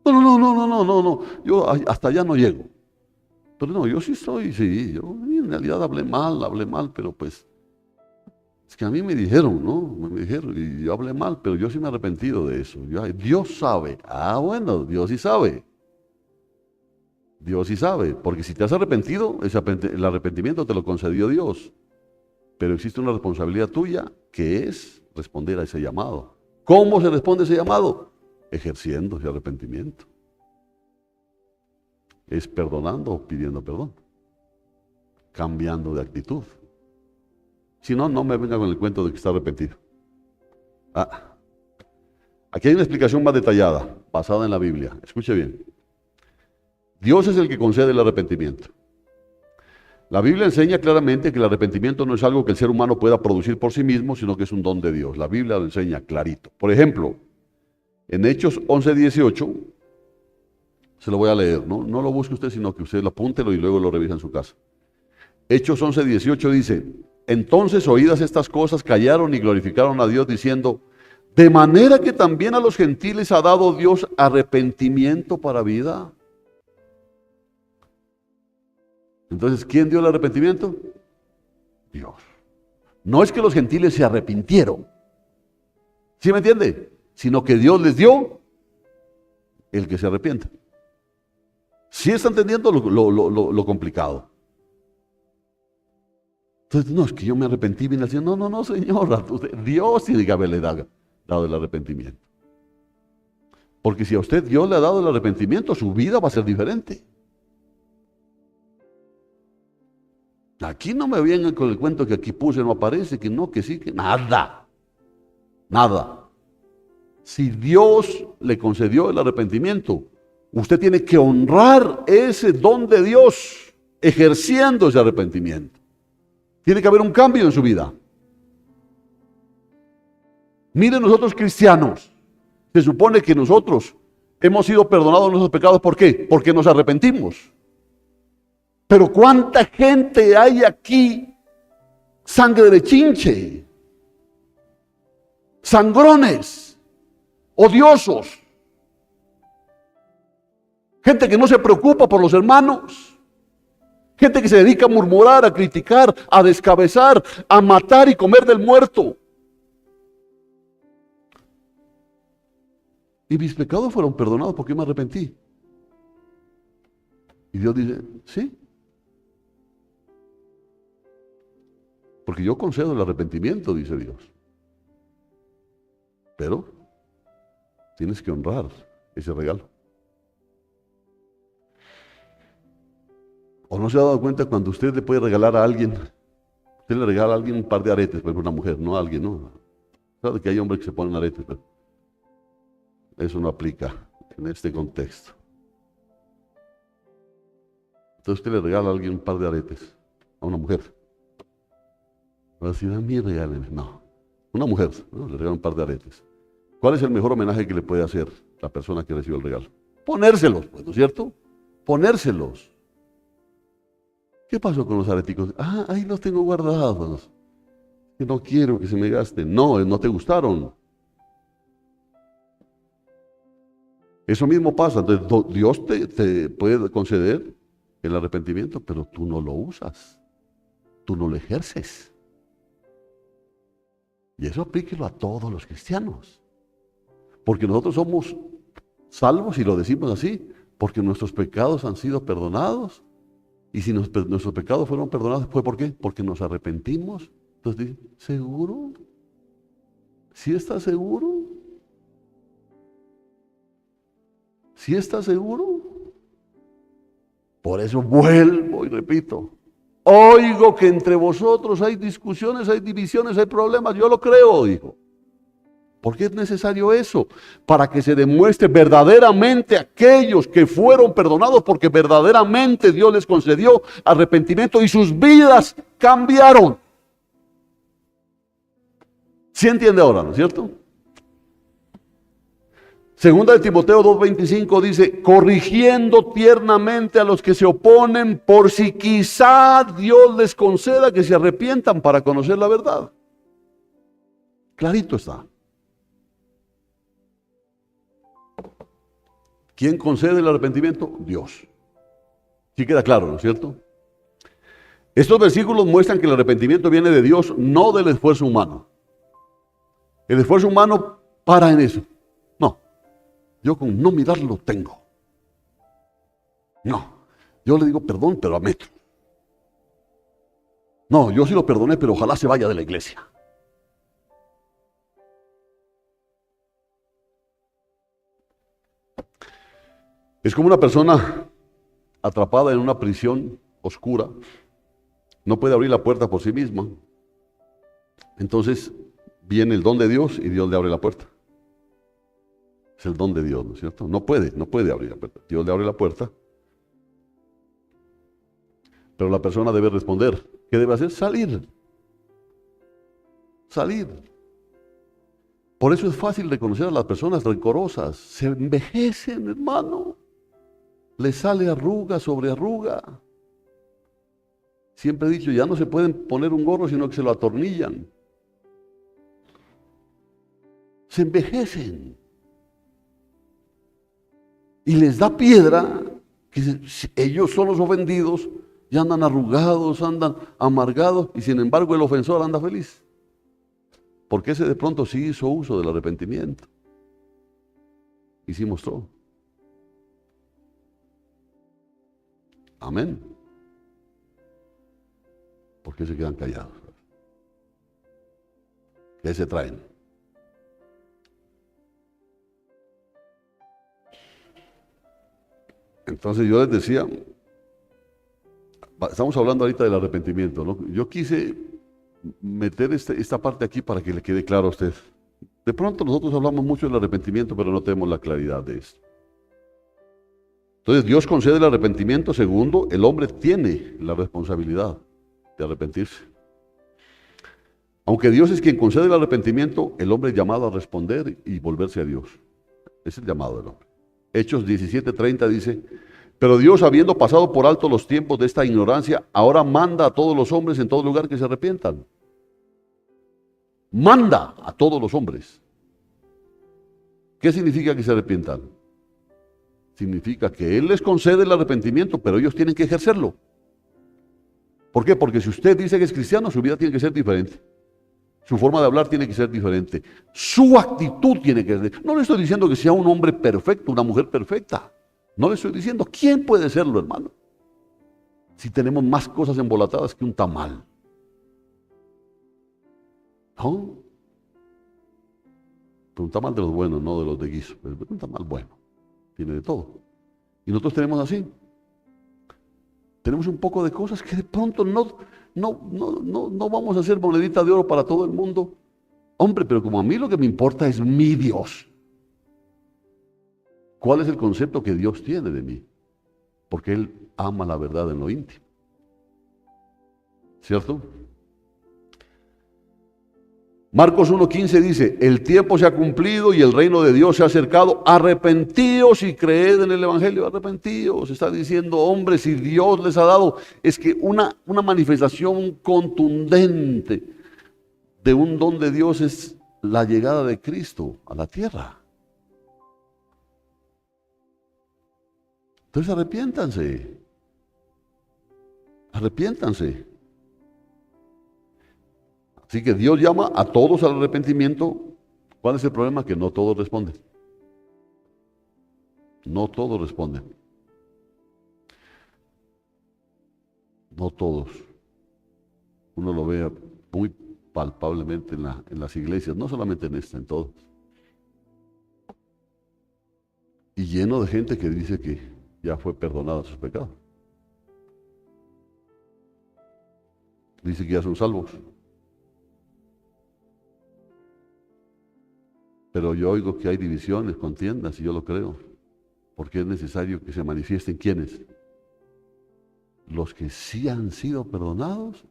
No, yo hasta allá no llego. Pero no, yo sí soy, sí, yo en realidad hablé mal, pero pues, es que a mí me dijeron, ¿no? Me dijeron, y yo hablé mal, pero yo sí me he arrepentido de eso. Dios sabe. Ah, bueno, Dios sí sabe. Dios sí sabe, porque si te has arrepentido, el arrepentimiento te lo concedió Dios. Pero existe una responsabilidad tuya que es responder a ese llamado. ¿Cómo se responde a ese llamado? Ejerciendo ese arrepentimiento. Es perdonando o pidiendo perdón. Cambiando de actitud. Si no, no me venga con el cuento de que está arrepentido. Aquí hay una explicación más detallada, basada en la Biblia. Escuche bien. Dios es el que concede el arrepentimiento. La Biblia enseña claramente que el arrepentimiento no es algo que el ser humano pueda producir por sí mismo, sino que es un don de Dios. La Biblia lo enseña clarito. Por ejemplo, en Hechos 11:18, se lo voy a leer, ¿no? No lo busque usted, sino que usted lo apúntelo y luego lo revisa en su casa. Hechos 11:18 dice, entonces oídas estas cosas callaron y glorificaron a Dios diciendo, de manera que también a los gentiles ha dado Dios arrepentimiento para vida. Entonces, ¿quién dio el arrepentimiento? Dios. No es que los gentiles se arrepintieron, ¿sí me entiende? Sino que Dios les dio el que se arrepienta. ¿Sí está entendiendo lo complicado? Entonces, no, es que yo me arrepentí, vine al Señor. No, Señor, Dios tiene que haberle dado el arrepentimiento. Porque si a usted Dios le ha dado el arrepentimiento, su vida va a ser diferente. Aquí no me vengan con el cuento que aquí puse, no aparece, que no, que sí, que nada. Nada. Si Dios le concedió el arrepentimiento, usted tiene que honrar ese don de Dios, ejerciendo ese arrepentimiento. Tiene que haber un cambio en su vida. Miren, nosotros cristianos, se supone que nosotros hemos sido perdonados de nuestros pecados. ¿Por qué? Porque nos arrepentimos. Pero ¿cuánta gente hay aquí? Sangre de chinche, sangrones, odiosos, gente que no se preocupa por los hermanos, gente que se dedica a murmurar, a criticar, a descabezar, a matar y comer del muerto. Y mis pecados fueron perdonados porque me arrepentí. Y Dios dice, sí. Porque yo concedo el arrepentimiento, dice Dios. Pero tienes que honrar ese regalo. ¿O no se ha dado cuenta cuando usted le puede regalar a alguien, usted le regala a alguien un par de aretes, por ejemplo, una mujer, no a alguien, no? Sabe que hay hombres que se ponen aretes, pero eso no aplica en este contexto. Entonces usted le regala a alguien un par de aretes, a una mujer. Va a decir, a mí regálenme. No, una mujer, ¿no? Le regala un par de aretes. ¿Cuál es el mejor homenaje que le puede hacer la persona que recibió el regalo? Ponérselos, ¿no es cierto? Ponérselos. ¿Qué pasó con los areticos? Ahí los tengo guardados. Que no quiero que se me gasten. No te gustaron. Eso mismo pasa. Entonces, Dios te puede conceder el arrepentimiento, pero tú no lo usas. Tú no lo ejerces. Y eso aplíquelo a todos los cristianos. Porque nosotros somos salvos, y lo decimos así, porque nuestros pecados han sido perdonados. Y si nuestros pecados fueron perdonados, ¿fue por qué? Porque nos arrepentimos. Entonces dice, ¿seguro? ¿Sí estás seguro? ¿Sí estás seguro? Por eso vuelvo y repito. Oigo que entre vosotros hay discusiones, hay divisiones, hay problemas. Yo lo creo, dijo. ¿Por qué es necesario eso? Para que se demuestre verdaderamente aquellos que fueron perdonados, porque verdaderamente Dios les concedió arrepentimiento y sus vidas cambiaron. ¿Sí entiende ahora, no es cierto? Segunda de Timoteo 2:25 dice, corrigiendo tiernamente a los que se oponen, por si quizá Dios les conceda que se arrepientan para conocer la verdad. Clarito está. ¿Quién concede el arrepentimiento? Dios. Sí queda claro, ¿no es cierto? Estos versículos muestran que el arrepentimiento viene de Dios, no del esfuerzo humano. El esfuerzo humano para en eso. No, yo con no mirarlo tengo. No, yo le digo perdón, pero a metro. No, yo sí lo perdoné, pero ojalá se vaya de la iglesia. Es como una persona atrapada en una prisión oscura, no puede abrir la puerta por sí misma. Entonces viene el don de Dios y Dios le abre la puerta. Es el don de Dios, ¿no es cierto? No puede abrir la puerta. Dios le abre la puerta. Pero la persona debe responder. ¿Qué debe hacer? Salir. Salir. Por eso es fácil reconocer a las personas rencorosas. Se envejecen, hermano. Les sale arruga sobre arruga. Siempre he dicho, ya no se pueden poner un gorro, sino que se lo atornillan. Se envejecen. Y les da piedra que ellos son los ofendidos, ya andan arrugados, andan amargados, y sin embargo el ofensor anda feliz. Porque ese de pronto sí hizo uso del arrepentimiento. Y sí mostró. Amén. ¿Por qué se quedan callados? ¿Qué se traen? Entonces yo les decía, estamos hablando ahorita del arrepentimiento, ¿no? Yo quise meter esta parte aquí para que le quede claro a usted. De pronto nosotros hablamos mucho del arrepentimiento, pero no tenemos la claridad de esto. Entonces Dios concede el arrepentimiento. Segundo, el hombre tiene la responsabilidad de arrepentirse. Aunque Dios es quien concede el arrepentimiento, el hombre es llamado a responder y volverse a Dios. Es el llamado del hombre. Hechos 17:30 dice, pero Dios, habiendo pasado por alto los tiempos de esta ignorancia, ahora manda a todos los hombres en todo lugar que se arrepientan. Manda a todos los hombres. ¿Qué significa que se arrepientan? Significa que Él les concede el arrepentimiento, pero ellos tienen que ejercerlo. ¿Por qué? Porque si usted dice que es cristiano, su vida tiene que ser diferente. Su forma de hablar tiene que ser diferente. Su actitud tiene que ser. No le estoy diciendo que sea un hombre perfecto, una mujer perfecta. No le estoy diciendo. ¿Quién puede serlo, hermano? Si tenemos más cosas embolatadas que un tamal. ¿No? Pero un tamal de los buenos, no de los de guiso. Pero un tamal bueno. Tiene de todo. Y nosotros tenemos así. Tenemos un poco de cosas que de pronto no vamos a hacer monedita de oro para todo el mundo. Hombre, pero como a mí lo que me importa es mi Dios. ¿Cuál es el concepto que Dios tiene de mí? Porque Él ama la verdad en lo íntimo. ¿Cierto? Marcos 1:15 dice, el tiempo se ha cumplido y el reino de Dios se ha acercado, arrepentíos y creed en el evangelio, arrepentíos. Está diciendo, hombre, si Dios les ha dado, es que una manifestación contundente de un don de Dios es la llegada de Cristo a la tierra. Entonces arrepiéntanse, arrepiéntanse. Así que Dios llama a todos al arrepentimiento. ¿Cuál es el problema? Que no todos responden. No todos responden. No todos. Uno lo ve muy palpablemente en las iglesias, no solamente en esta, en todas. Y lleno de gente que dice que ya fue perdonada sus pecados. Dice que ya son salvos. Pero yo oigo que hay divisiones, contiendas, y yo lo creo. Porque es necesario que se manifiesten ¿quiénes? Los que sí han sido perdonados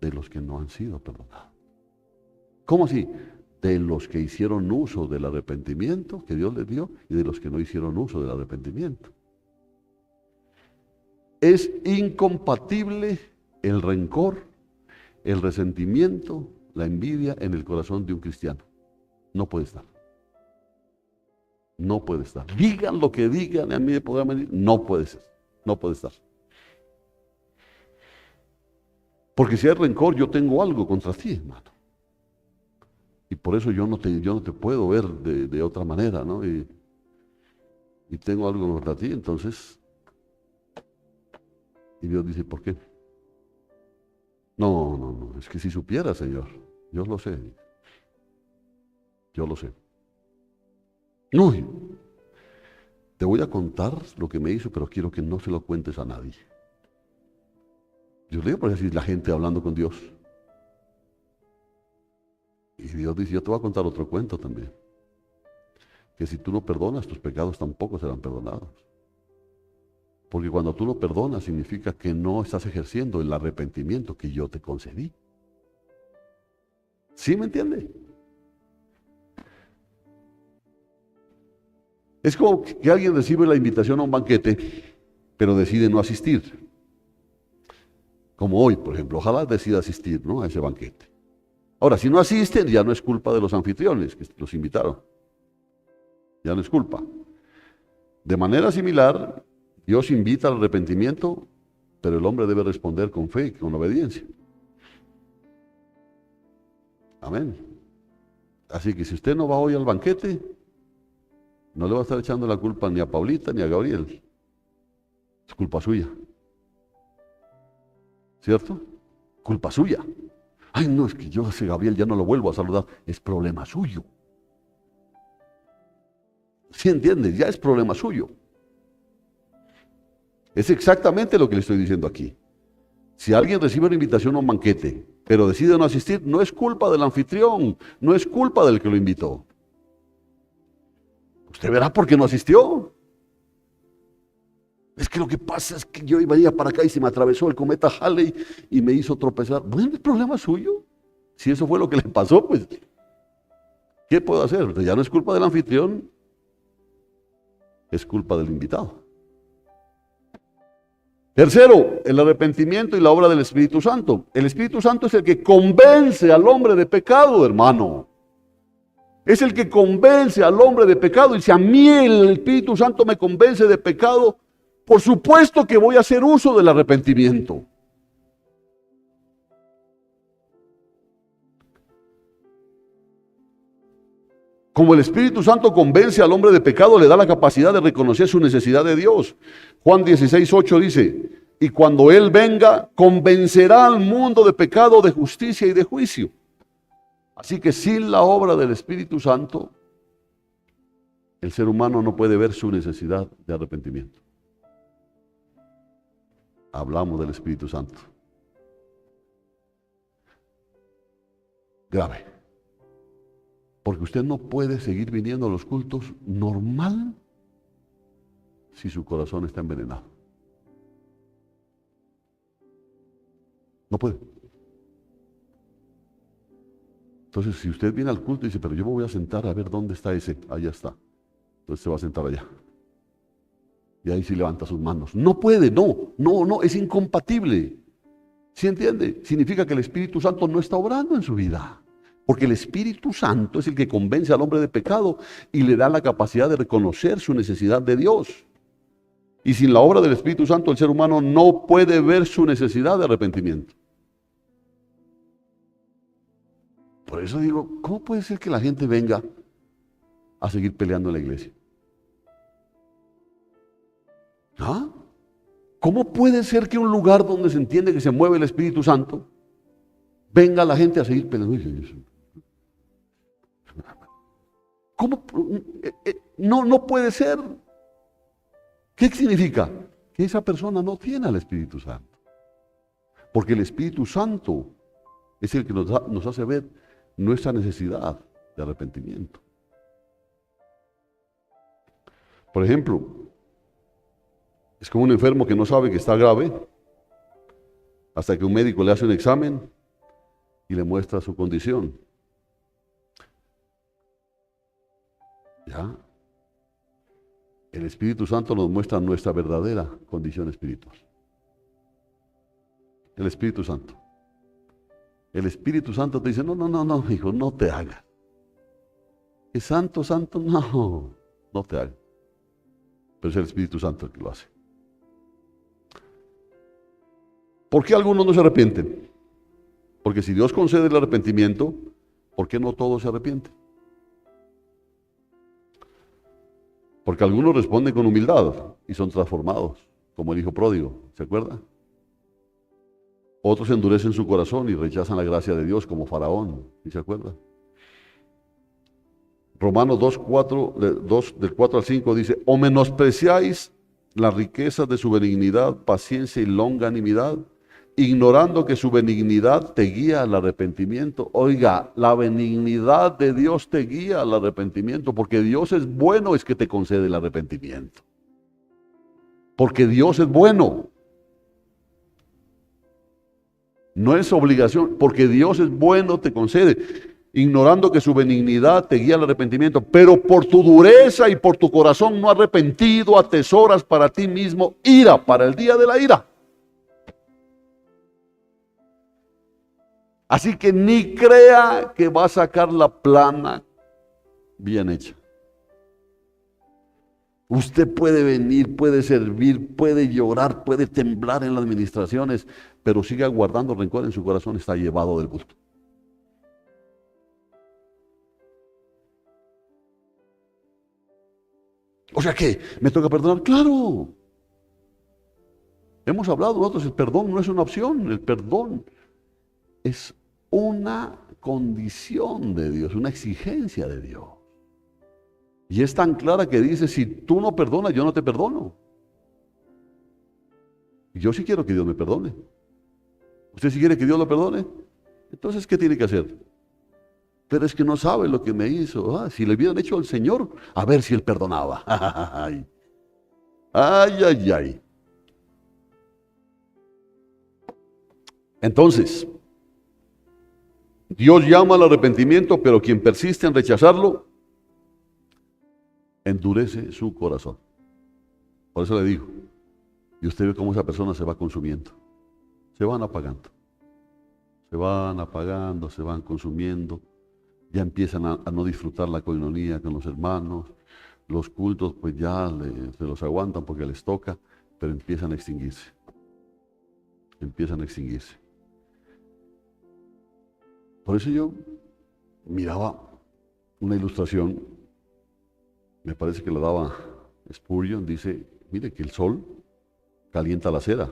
de los que no han sido perdonados. ¿Cómo así? De los que hicieron uso del arrepentimiento que Dios les dio y de los que no hicieron uso del arrepentimiento. Es incompatible el rencor, el resentimiento, la envidia en el corazón de un cristiano. No puede estar. No puede estar. Digan lo que digan, a mí me podrán venir. No puede ser. No puede estar. Porque si hay rencor, yo tengo algo contra ti, hermano. Y por eso yo no te puedo ver de otra manera, ¿no? Y tengo algo contra ti, entonces. Y Dios dice, ¿por qué? No, es que si supiera, Señor, yo lo sé. Yo lo sé. No, te voy a contar lo que me hizo, pero quiero que no se lo cuentes a nadie. Yo le digo, por así la gente hablando con Dios. Y Dios dice, yo te voy a contar otro cuento también. Que si tú no perdonas, tus pecados tampoco serán perdonados. Porque cuando tú lo perdonas, significa que no estás ejerciendo el arrepentimiento que yo te concedí. ¿Sí me entiende? Es como que alguien recibe la invitación a un banquete, pero decide no asistir. Como hoy, por ejemplo, ojalá decida asistir, ¿no?, a ese banquete. Ahora, si no asisten, ya no es culpa de los anfitriones que los invitaron. Ya no es culpa. De manera similar, Dios invita al arrepentimiento, pero el hombre debe responder con fe y con obediencia. Amén. Así que si usted no va hoy al banquete, no le va a estar echando la culpa ni a Paulita ni a Gabriel. Es culpa suya. ¿Cierto? Culpa suya. Ay, no, es que yo a ese Gabriel ya no lo vuelvo a saludar. Es problema suyo. ¿Sí entiendes? Ya es problema suyo. Es exactamente lo que le estoy diciendo aquí. Si alguien recibe una invitación a un banquete, pero decide no asistir, no es culpa del anfitrión, no es culpa del que lo invitó. Usted verá por qué no asistió. Es que lo que pasa es que yo iba a ir para acá y se me atravesó el cometa Halley y me hizo tropezar. Bueno, es problema suyo. Si eso fue lo que le pasó, pues, ¿qué puedo hacer? Ya no es culpa del anfitrión, es culpa del invitado. Tercero, el arrepentimiento y la obra del Espíritu Santo. El Espíritu Santo es el que convence al hombre de pecado, hermano. Es el que convence al hombre de pecado. Y si a mí el Espíritu Santo me convence de pecado, por supuesto que voy a hacer uso del arrepentimiento. Como el Espíritu Santo convence al hombre de pecado, le da la capacidad de reconocer su necesidad de Dios. Juan 16:8 dice, y cuando Él venga, convencerá al mundo de pecado, de justicia y de juicio. Así que sin la obra del Espíritu Santo, el ser humano no puede ver su necesidad de arrepentimiento. Hablamos del Espíritu Santo. Grave. Porque usted no puede seguir viniendo a los cultos normal si su corazón está envenenado. No puede. Entonces, si usted viene al culto y dice, pero yo me voy a sentar a ver dónde está ese, allá está. Entonces se va a sentar allá. Y ahí sí levanta sus manos. No puede, no, es incompatible. ¿Sí entiende? Significa que el Espíritu Santo no está obrando en su vida. Porque el Espíritu Santo es el que convence al hombre de pecado y le da la capacidad de reconocer su necesidad de Dios. Y sin la obra del Espíritu Santo, el ser humano no puede ver su necesidad de arrepentimiento. Por eso digo, ¿cómo puede ser que la gente venga a seguir peleando en la iglesia? ¿Ah? ¿Cómo puede ser que un lugar donde se entiende que se mueve el Espíritu Santo, venga la gente a seguir peleando? ¿Cómo? No puede ser. ¿Qué significa? Que esa persona no tiene al Espíritu Santo. Porque el Espíritu Santo es el que nos hace ver nuestra necesidad de arrepentimiento. Por ejemplo, es como un enfermo que no sabe que está grave hasta que un médico le hace un examen y le muestra su condición. ¿Ya? El Espíritu Santo nos muestra nuestra verdadera condición espiritual. El Espíritu Santo. El Espíritu Santo te dice, no, hijo, no te hagas. Es santo, no te hagas. Pero es el Espíritu Santo el que lo hace. ¿Por qué algunos no se arrepienten? Porque si Dios concede el arrepentimiento, ¿por qué no todos se arrepienten? Porque algunos responden con humildad y son transformados, como el hijo pródigo, ¿se acuerda? Otros endurecen su corazón y rechazan la gracia de Dios, como Faraón, ¿sí se acuerda? Romanos 2, del 4 al 5 dice, o menospreciáis las riquezas de su benignidad, paciencia y longanimidad, ignorando que su benignidad te guía al arrepentimiento. Oiga, la benignidad de Dios te guía al arrepentimiento, porque Dios es bueno, es que te concede el arrepentimiento. Porque Dios es bueno. No es obligación, porque Dios es bueno, te concede. Ignorando que su benignidad te guía al arrepentimiento, pero por tu dureza y por tu corazón no arrepentido, atesoras para ti mismo ira, para el día de la ira. Así que ni crea que va a sacar la plana bien hecha. Usted puede venir, puede servir, puede llorar, puede temblar en las administraciones, pero siga guardando rencor en su corazón, está llevado del bulto. O sea que, ¿me toca perdonar? ¡Claro! Hemos hablado nosotros, el perdón no es una opción, el perdón es una condición de Dios, una exigencia de Dios. Y es tan clara que dice, si tú no perdonas, yo no te perdono. Y yo sí quiero que Dios me perdone. ¿Usted sí quiere que Dios lo perdone? Entonces, ¿qué tiene que hacer? Pero es que no sabe lo que me hizo. Si le hubieran hecho al Señor, a ver si Él perdonaba. Ay, ay, ay. Entonces, Dios llama al arrepentimiento, pero quien persiste en rechazarlo, endurece su corazón. Por eso le digo, y usted ve cómo esa persona se va consumiendo. Se van apagando. Se van apagando, se van consumiendo. Ya empiezan a no disfrutar la coinonía con los hermanos. Los cultos pues ya se los aguantan porque les toca, pero empiezan a extinguirse. Empiezan a extinguirse. Por eso yo miraba una ilustración, me parece que la daba Spurgeon, dice, mire que el sol calienta la cera.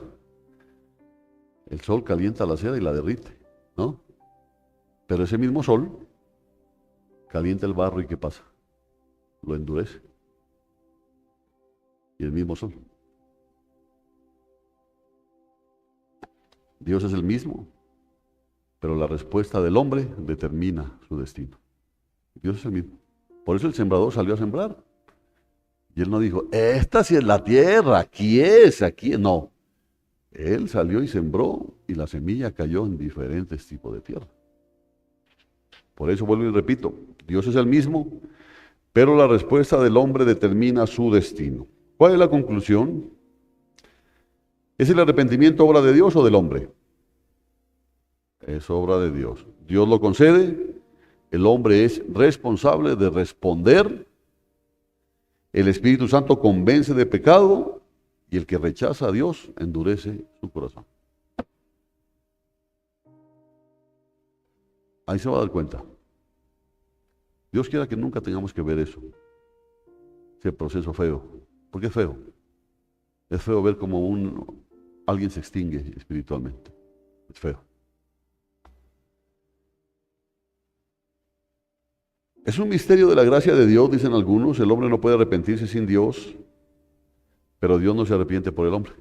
El sol calienta la cera y la derrite, ¿no? Pero ese mismo sol calienta el barro y ¿qué pasa? Lo endurece. Y el mismo sol. Dios es el mismo, pero la respuesta del hombre determina su destino. Dios es el mismo. Por eso el sembrador salió a sembrar. Y él no dijo, esta sí es la tierra, aquí es, aquí es. No. Él salió y sembró y la semilla cayó en diferentes tipos de tierra. Por eso vuelvo y repito, Dios es el mismo, pero la respuesta del hombre determina su destino. ¿Cuál es la conclusión? ¿Es el arrepentimiento obra de Dios o del hombre? Es obra de Dios. Dios lo concede, el hombre es responsable de responder, el Espíritu Santo convence de pecado y el que rechaza a Dios endurece su corazón. Ahí se va a dar cuenta. Dios quiera que nunca tengamos que ver eso, ese proceso feo. ¿Por qué es feo? Es feo ver cómo alguien se extingue espiritualmente. Es feo. Es un misterio de la gracia de Dios, dicen algunos. El hombre no puede arrepentirse sin Dios, pero Dios no se arrepiente por el hombre.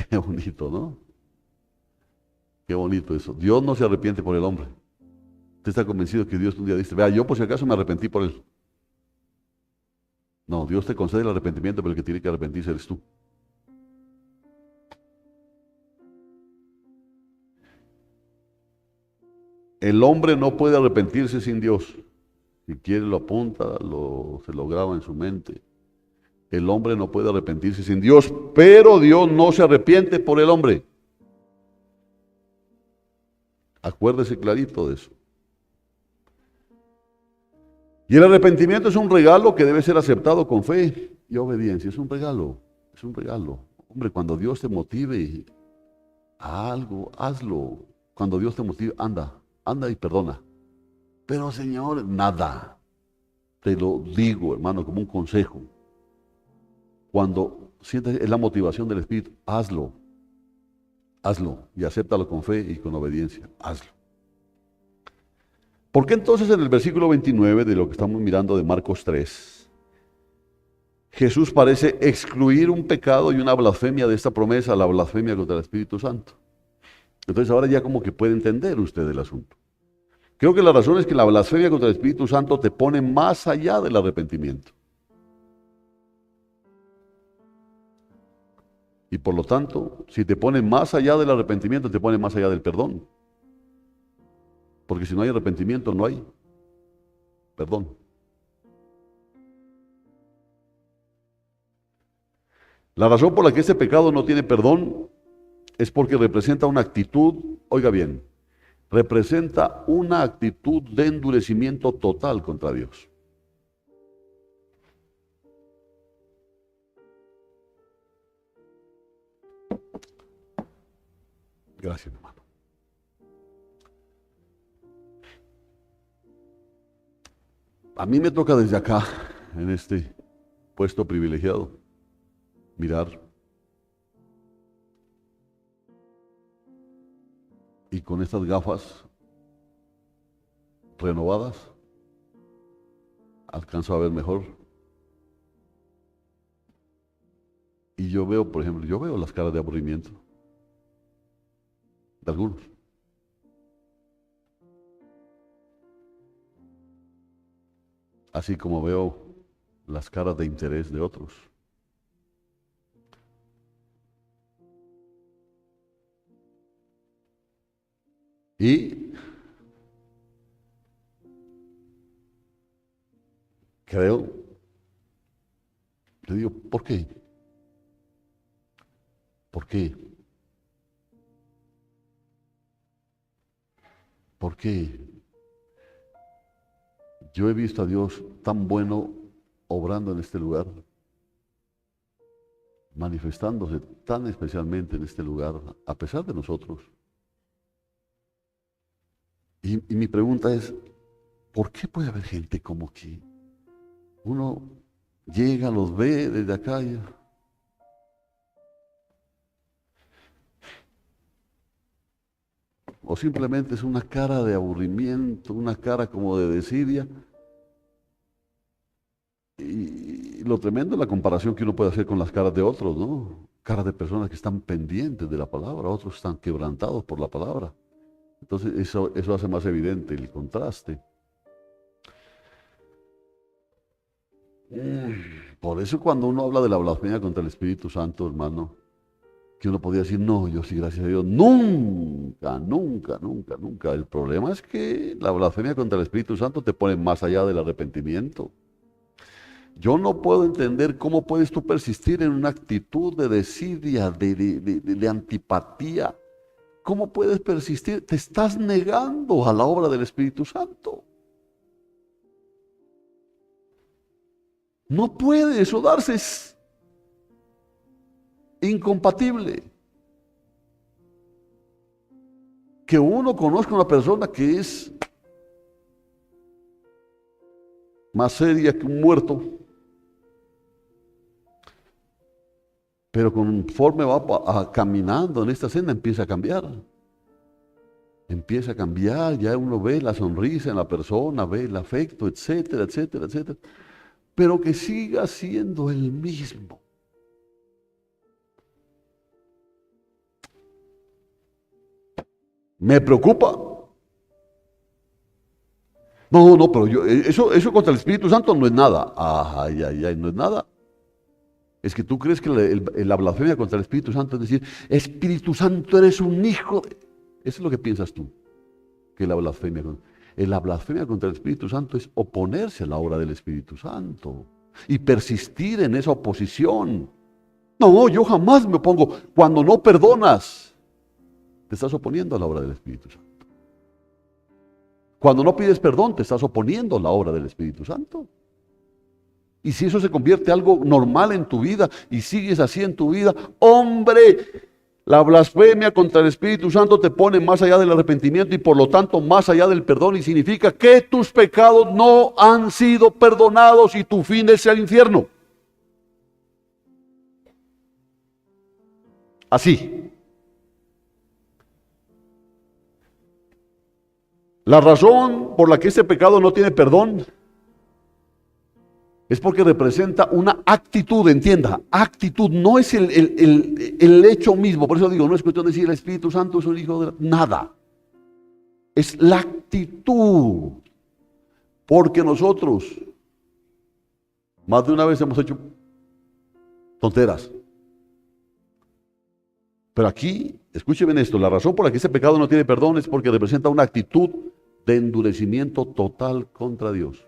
Qué bonito, ¿no? Qué bonito eso. Dios no se arrepiente por el hombre. Usted está convencido que Dios un día dice, vea, yo por si acaso me arrepentí por él. No, Dios te concede el arrepentimiento, pero el que tiene que arrepentirse eres tú. El hombre no puede arrepentirse sin Dios. Si quiere lo apunta, se lo graba en su mente. El hombre no puede arrepentirse sin Dios, pero Dios no se arrepiente por el hombre. Acuérdese clarito de eso. Y el arrepentimiento es un regalo que debe ser aceptado con fe y obediencia. Es un regalo, es un regalo. Hombre, cuando Dios te motive a algo, hazlo. Cuando Dios te motive, anda y perdona. Pero Señor, nada. Te lo digo, hermano, como un consejo. Cuando sientes la motivación del Espíritu, hazlo. Hazlo y acéptalo con fe y con obediencia. Hazlo. ¿Por qué entonces en el versículo 29 de lo que estamos mirando de Marcos 3, Jesús parece excluir un pecado y una blasfemia de esta promesa, la blasfemia contra el Espíritu Santo? Entonces ahora ya como que puede entender usted el asunto. Creo que la razón es que la blasfemia contra el Espíritu Santo te pone más allá del arrepentimiento. Y por lo tanto, si te pone más allá del arrepentimiento, te pone más allá del perdón. Porque si no hay arrepentimiento, no hay perdón. La razón por la que este pecado no tiene perdón es porque representa una actitud, oiga bien, representa una actitud de endurecimiento total contra Dios. Gracias, hermano. A mí me toca desde acá, en este puesto privilegiado, mirar y con estas gafas renovadas alcanzo a ver mejor. Y yo veo, por ejemplo, yo veo las caras de aburrimiento de algunos. Así como veo las caras de interés de otros. Y creo, le digo, ¿por qué? ¿Por qué? ¿Por qué? Yo he visto a Dios tan bueno obrando en este lugar, manifestándose tan especialmente en este lugar, a pesar de nosotros. Y mi pregunta es, ¿por qué puede haber gente como que uno llega, los ve desde acá o simplemente es una cara de aburrimiento, una cara como de desidia? Y lo tremendo es la comparación que uno puede hacer con las caras de otros, ¿no? Caras de personas que están pendientes de la palabra, otros están quebrantados por la palabra. Entonces eso hace más evidente el contraste. Por eso cuando uno habla de la blasfemia contra el Espíritu Santo, hermano, que uno podría decir, no, yo sí, gracias a Dios, nunca, nunca, nunca, nunca. El problema es que la blasfemia contra el Espíritu Santo te pone más allá del arrepentimiento. Yo no puedo entender cómo puedes tú persistir en una actitud de desidia, de antipatía. ¿Cómo puedes persistir? Te estás negando a la obra del Espíritu Santo. No puede eso darse, es incompatible. Que uno conozca a una persona que es más seria que un muerto, pero conforme va caminando en esta senda empieza a cambiar. Empieza a cambiar, ya uno ve la sonrisa en la persona, ve el afecto, etcétera, etcétera, etcétera. Pero que siga siendo el mismo. Me preocupa. No, no, pero eso contra el Espíritu Santo no es nada. Ay, ay, ay, no es nada. Es que tú crees que la blasfemia contra el Espíritu Santo es decir, Espíritu Santo, eres un hijo. Eso es lo que piensas tú, que la blasfemia. La blasfemia contra el Espíritu Santo es oponerse a la obra del Espíritu Santo y persistir en esa oposición. No, yo jamás me opongo. Cuando no perdonas, te estás oponiendo a la obra del Espíritu Santo. Cuando no pides perdón, te estás oponiendo a la obra del Espíritu Santo. Y si eso se convierte en algo normal en tu vida y sigues así en tu vida, hombre, la blasfemia contra el Espíritu Santo te pone más allá del arrepentimiento y por lo tanto más allá del perdón y significa que tus pecados no han sido perdonados y tu fin es el infierno. Así. La razón por la que este pecado no tiene perdón es porque representa una actitud, entienda, actitud, no es el hecho mismo. Por eso digo, no es cuestión de decir el Espíritu Santo es un hijo de nada. Es la actitud. Porque nosotros más de una vez hemos hecho tonteras. Pero aquí, escuchen esto, la razón por la que ese pecado no tiene perdón es porque representa una actitud de endurecimiento total contra Dios.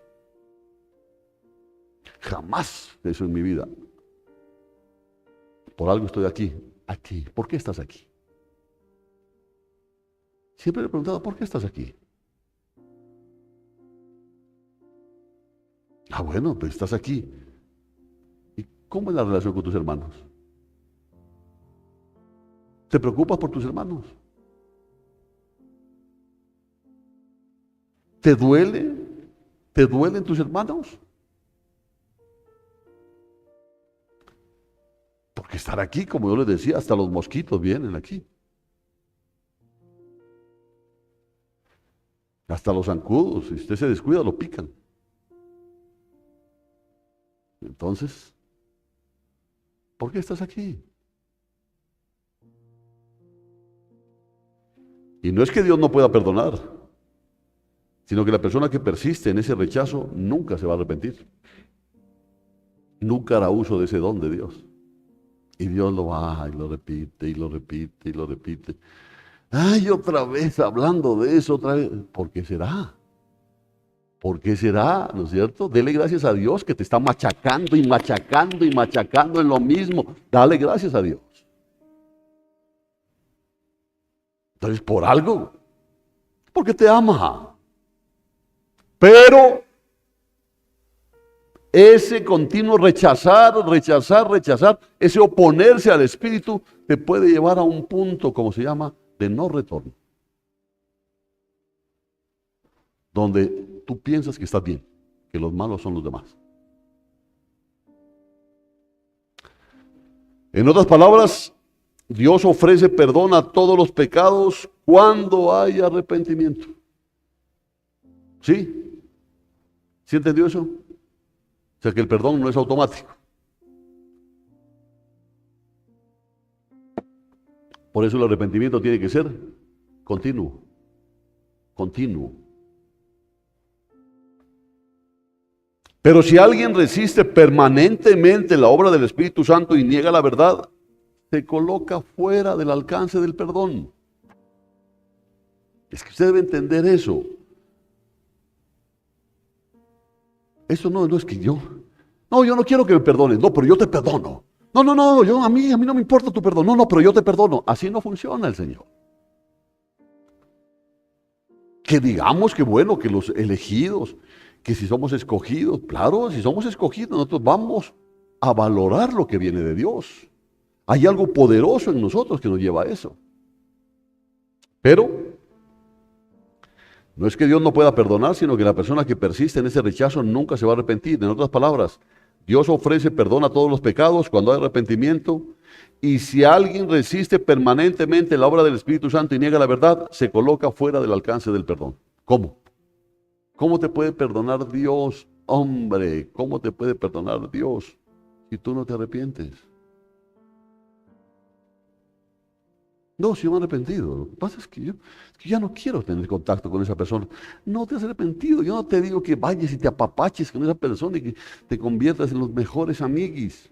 Jamás eso en mi vida. Por algo estoy aquí. Aquí. ¿Por qué estás aquí? Siempre le he preguntado, ¿por qué estás aquí? Ah, bueno, pues estás aquí. ¿Y cómo es la relación con tus hermanos? ¿Te preocupas por tus hermanos? ¿Te duele? ¿Te duelen tus hermanos? Porque estar aquí, como yo les decía, hasta los mosquitos vienen aquí. Hasta los zancudos, si usted se descuida, lo pican. Entonces, ¿por qué estás aquí? Y no es que Dios no pueda perdonar, sino que la persona que persiste en ese rechazo nunca se va a arrepentir. Nunca hará uso de ese don de Dios. Y Dios lo va y lo repite y lo repite y lo repite. Ay, otra vez hablando de eso, otra vez. ¿Por qué será? ¿Por qué será? ¿No es cierto? Dele gracias a Dios que te está machacando y machacando y machacando en lo mismo. Dale gracias a Dios. Entonces, por algo. Porque te ama. Pero ese continuo rechazar, ese oponerse al Espíritu, te puede llevar a un punto, como se llama, de no retorno. Donde tú piensas que estás bien, que los malos son los demás. En otras palabras, Dios ofrece perdón a todos los pecados cuando hay arrepentimiento. ¿Sí? ¿Sí entendió eso? O sea que el perdón no es automático. Por eso el arrepentimiento tiene que ser continuo. Continuo. Pero si alguien resiste permanentemente la obra del Espíritu Santo y niega la verdad, se coloca fuera del alcance del perdón. Es que usted debe entender eso. Eso no es que yo no quiero que me perdones, no, pero yo te perdono. No, a mí no me importa tu perdón, no, pero yo te perdono. Así no funciona el Señor. Que digamos que bueno, que los elegidos, que si somos escogidos, claro, si somos escogidos, nosotros vamos a valorar lo que viene de Dios. Hay algo poderoso en nosotros que nos lleva a eso. Pero no es que Dios no pueda perdonar, sino que la persona que persiste en ese rechazo nunca se va a arrepentir. En otras palabras, Dios ofrece perdón a todos los pecados cuando hay arrepentimiento. Y si alguien resiste permanentemente la obra del Espíritu Santo y niega la verdad, se coloca fuera del alcance del perdón. ¿Cómo? ¿Cómo te puede perdonar Dios, hombre? ¿Cómo te puede perdonar Dios si tú no te arrepientes? No, si yo me he arrepentido. Lo que pasa es que ya no quiero tener contacto con esa persona. No te has arrepentido. Yo no te digo que vayas y te apapaches con esa persona y que te conviertas en los mejores amiguis.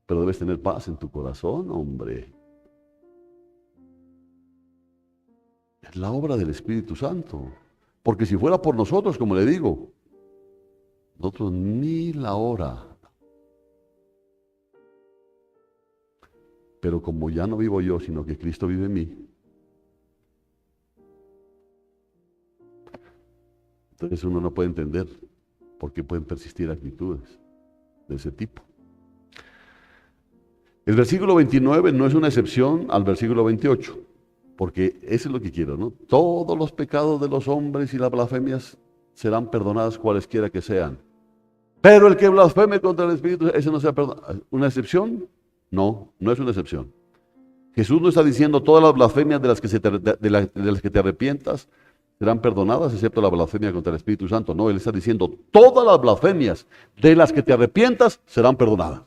Pero debes tener paz en tu corazón, hombre. Es la obra del Espíritu Santo. Porque si fuera por nosotros, como le digo, nosotros ni la hora. Pero como ya no vivo yo, sino que Cristo vive en mí, entonces uno no puede entender por qué pueden persistir actitudes de ese tipo. El versículo 29 no es una excepción al versículo 28, porque eso es lo que quiero, ¿no? Todos los pecados de los hombres y las blasfemias serán perdonadas cualesquiera que sean. Pero el que blasfeme contra el Espíritu, ese no será perdonado. ¿Una excepción? No, no es una excepción. Jesús no está diciendo todas las blasfemias de las que te arrepientas serán perdonadas, excepto la blasfemia contra el Espíritu Santo. No, Él está diciendo todas las blasfemias de las que te arrepientas serán perdonadas.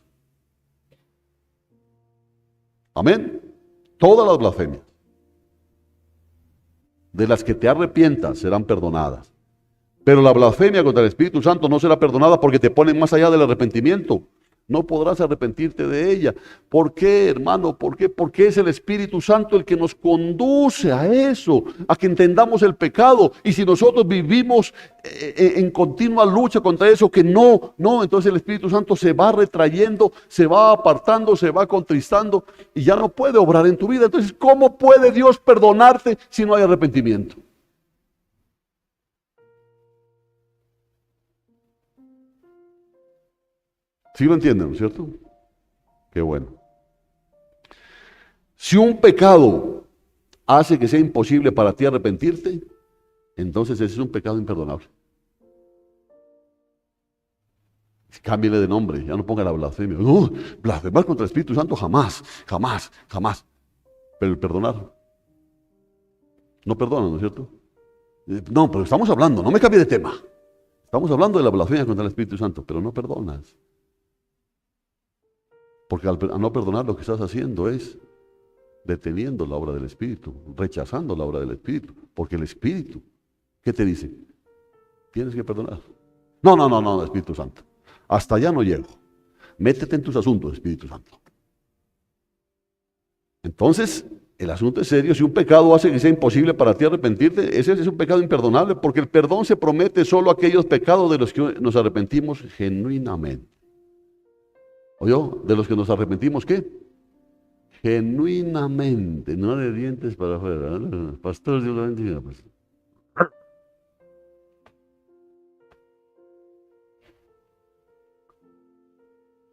Amén. Todas las blasfemias de las que te arrepientas serán perdonadas. Pero la blasfemia contra el Espíritu Santo no será perdonada porque te ponen más allá del arrepentimiento. No podrás arrepentirte de ella. ¿Por qué, hermano? ¿Por qué? Porque es el Espíritu Santo el que nos conduce a eso, a que entendamos el pecado. Y si nosotros vivimos en continua lucha contra eso, que no, entonces el Espíritu Santo se va retrayendo, se va apartando, se va contristando y ya no puede obrar en tu vida. Entonces, ¿cómo puede Dios perdonarte si no hay arrepentimiento? ¿Sí lo entienden, no es cierto? Qué bueno. Si un pecado hace que sea imposible para ti arrepentirte, entonces ese es un pecado imperdonable. Cámbiale de nombre, ya no ponga la blasfemia. No, blasfemar contra el Espíritu Santo jamás, jamás, jamás. Pero el perdonar, no perdona, ¿no es cierto? No, pero estamos hablando, no me cambie de tema. Estamos hablando de la blasfemia contra el Espíritu Santo, pero no perdonas. Porque al no perdonar lo que estás haciendo es deteniendo la obra del Espíritu, rechazando la obra del Espíritu. Porque el Espíritu, ¿qué te dice? Tienes que perdonar. No, Espíritu Santo. Hasta allá no llego. Métete en tus asuntos, Espíritu Santo. Entonces, el asunto es serio. Si un pecado hace que sea imposible para ti arrepentirte, ese es un pecado imperdonable, porque el perdón se promete solo a aquellos pecados de los que nos arrepentimos genuinamente. ¿Oyó? De los que nos arrepentimos, ¿qué? Genuinamente, no de dientes para afuera. Pastor, Dios lo bendiga. Pues.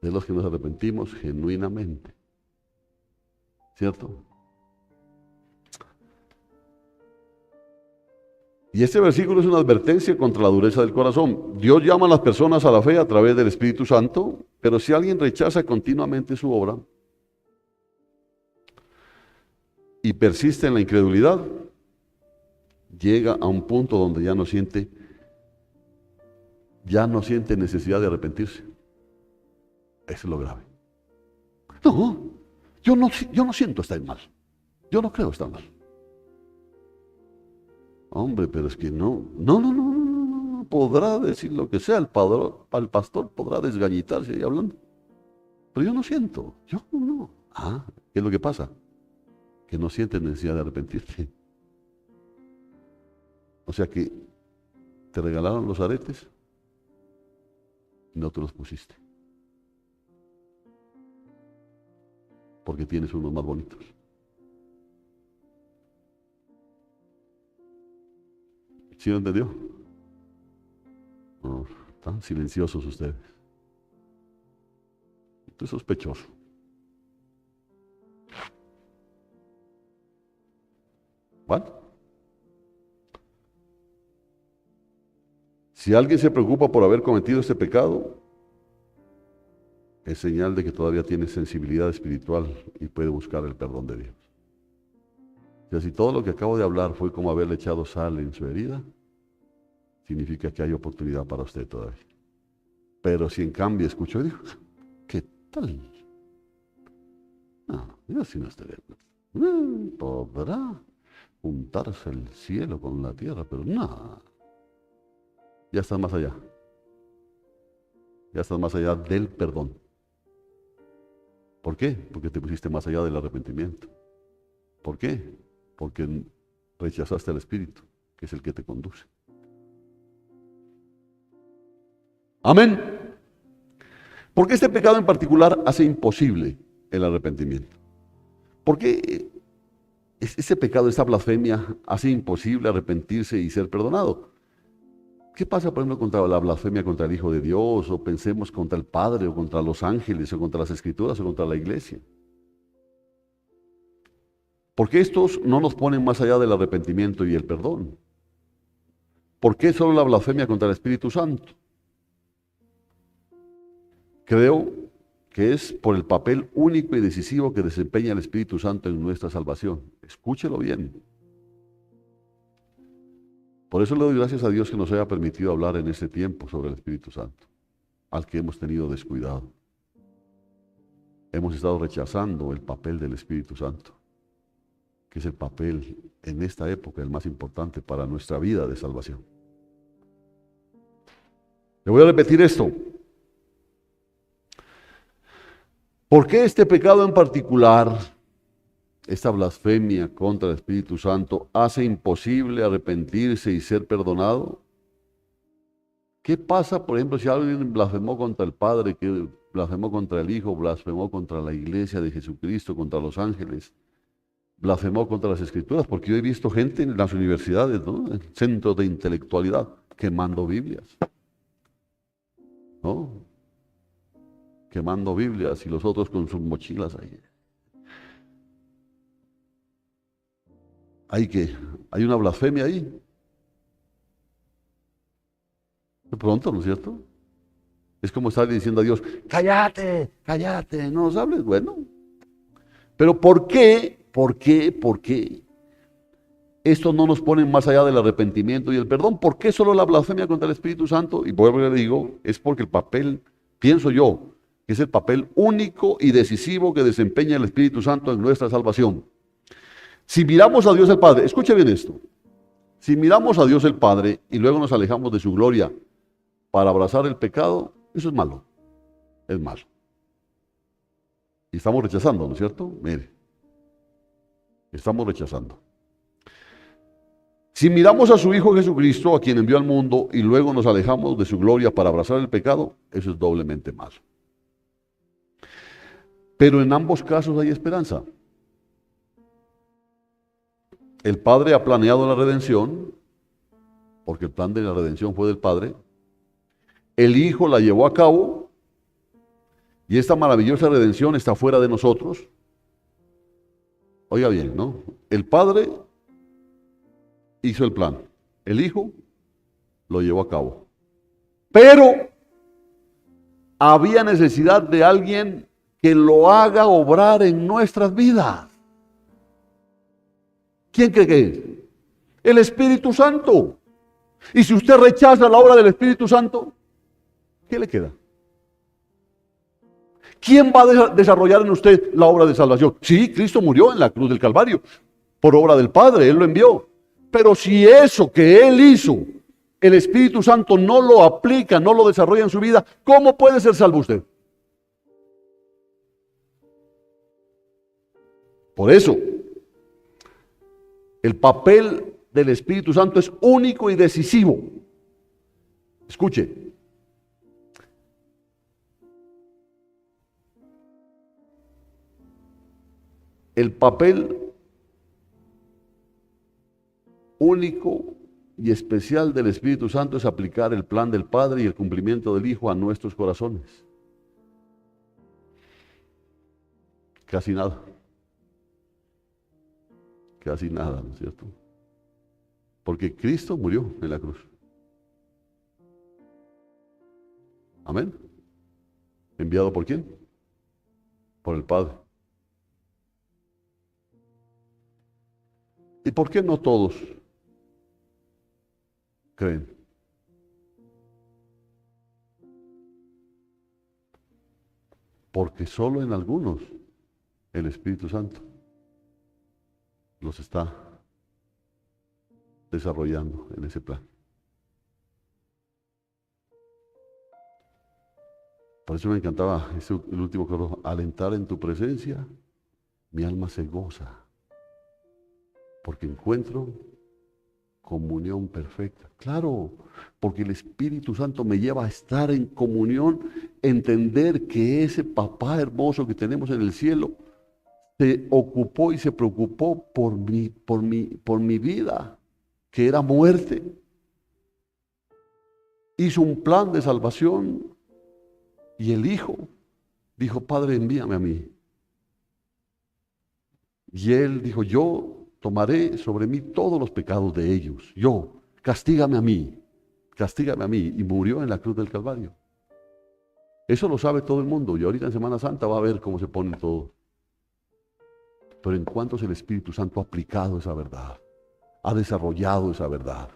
De los que nos arrepentimos genuinamente. ¿Cierto? Y este versículo es una advertencia contra la dureza del corazón. Dios llama a las personas a la fe a través del Espíritu Santo, pero si alguien rechaza continuamente su obra y persiste en la incredulidad, llega a un punto donde ya no siente necesidad de arrepentirse. Eso es lo grave. No, yo no siento estar mal. Yo no creo estar mal. Hombre, pero es que no. Podrá decir lo que sea, el pastor podrá desgañitarse ahí hablando. Pero yo no siento, yo no. Ah, ¿qué es lo que pasa? Que no sientes necesidad de arrepentirte. O sea que te regalaron los aretes y no te los pusiste. Porque tienes unos más bonitos. ¿Sí lo entendió? No, tan silenciosos ustedes. Esto es sospechoso. ¿Vale? Si alguien se preocupa por haber cometido este pecado, es señal de que todavía tiene sensibilidad espiritual y puede buscar el perdón de Dios. O sea, si todo lo que acabo de hablar fue como haberle echado sal en su herida, significa que hay oportunidad para usted todavía. Pero si en cambio escuchó y dijo, ¿qué tal? No, yo sí no estoy bien. Podrá juntarse el cielo con la tierra, pero no. Ya estás más allá. Ya estás más allá del perdón. ¿Por qué? Porque te pusiste más allá del arrepentimiento. ¿Por qué? Porque rechazaste al Espíritu, que es el que te conduce. Amén. Porque este pecado en particular hace imposible el arrepentimiento. ¿Por qué ese pecado, esta blasfemia, hace imposible arrepentirse y ser perdonado? ¿Qué pasa, por ejemplo, contra la blasfemia contra el Hijo de Dios? O pensemos contra el Padre, o contra los ángeles, o contra las Escrituras, o contra la iglesia. Porque estos no nos ponen más allá del arrepentimiento y el perdón. ¿Por qué solo la blasfemia contra el Espíritu Santo? Creo que es por el papel único y decisivo que desempeña el Espíritu Santo en nuestra salvación. Escúchelo bien. Por eso le doy gracias a Dios que nos haya permitido hablar en este tiempo sobre el Espíritu Santo, al que hemos tenido descuidado. Hemos estado rechazando el papel del Espíritu Santo, que es el papel en esta época el más importante para nuestra vida de salvación. Le voy a repetir esto. ¿Por qué este pecado en particular, esta blasfemia contra el Espíritu Santo, hace imposible arrepentirse y ser perdonado? ¿Qué pasa, por ejemplo, si alguien blasfemó contra el Padre, que blasfemó contra el Hijo, blasfemó contra la iglesia de Jesucristo, contra los ángeles, blasfemó contra las Escrituras? Porque yo he visto gente en las universidades, ¿no?, en centros de intelectualidad, quemando Biblias, ¿no? Quemando Biblias y los otros con sus mochilas ahí. Hay una blasfemia ahí. De pronto, ¿no es cierto? Es como estar diciendo a Dios, cállate, cállate, no nos hables. Bueno, pero ¿por qué? ¿Por qué? ¿Por qué esto no nos pone más allá del arrepentimiento y el perdón? ¿Por qué solo la blasfemia contra el Espíritu Santo? Y vuelvo y le digo, es porque el papel, pienso yo, que es el papel único y decisivo que desempeña el Espíritu Santo en nuestra salvación. Si miramos a Dios el Padre, escuche bien esto, si miramos a Dios el Padre y luego nos alejamos de su gloria para abrazar el pecado, eso es malo, es malo. Y estamos rechazando, ¿no es cierto? Mire, estamos rechazando. Si miramos a su Hijo Jesucristo, a quien envió al mundo, y luego nos alejamos de su gloria para abrazar el pecado, eso es doblemente malo. Pero en ambos casos hay esperanza. El Padre ha planeado la redención, porque el plan de la redención fue del Padre. El Hijo la llevó a cabo, y esta maravillosa redención está fuera de nosotros. Oiga bien, ¿no? El Padre hizo el plan, el Hijo lo llevó a cabo. Pero había necesidad de alguien que lo haga obrar en nuestras vidas. ¿Quién cree que es? El Espíritu Santo. Y si usted rechaza la obra del Espíritu Santo, ¿qué le queda? ¿Quién va a desarrollar en usted la obra de salvación? Sí, Cristo murió en la cruz del Calvario, por obra del Padre, Él lo envió. Pero si eso que Él hizo, el Espíritu Santo no lo aplica, no lo desarrolla en su vida, ¿cómo puede ser salvo usted? Por eso, el papel del Espíritu Santo es único y decisivo. Escuche. El papel único y especial del Espíritu Santo es aplicar el plan del Padre y el cumplimiento del Hijo a nuestros corazones. Casi nada. Casi nada, ¿no es cierto? Porque Cristo murió en la cruz. Amén. ¿Enviado por quién? Por el Padre. ¿Y por qué no todos creen? Porque solo en algunos el Espíritu Santo los está desarrollando en ese plan. Por eso me encantaba el último coro: al entrar en tu presencia, mi alma se goza, porque encuentro comunión perfecta. Claro, porque el Espíritu Santo me lleva a estar en comunión, entender que ese papá hermoso que tenemos en el cielo se ocupó y se preocupó por mi vida, que era muerte. Hizo un plan de salvación y el Hijo dijo: Padre, envíame a mí. Y él dijo: yo tomaré sobre mí todos los pecados de ellos. Yo, castígame a mí, castígame a mí. Y murió en la cruz del Calvario. Eso lo sabe todo el mundo. Y ahorita en Semana Santa va a ver cómo se pone todo. Pero en cuanto el Espíritu Santo ha aplicado esa verdad, ha desarrollado esa verdad.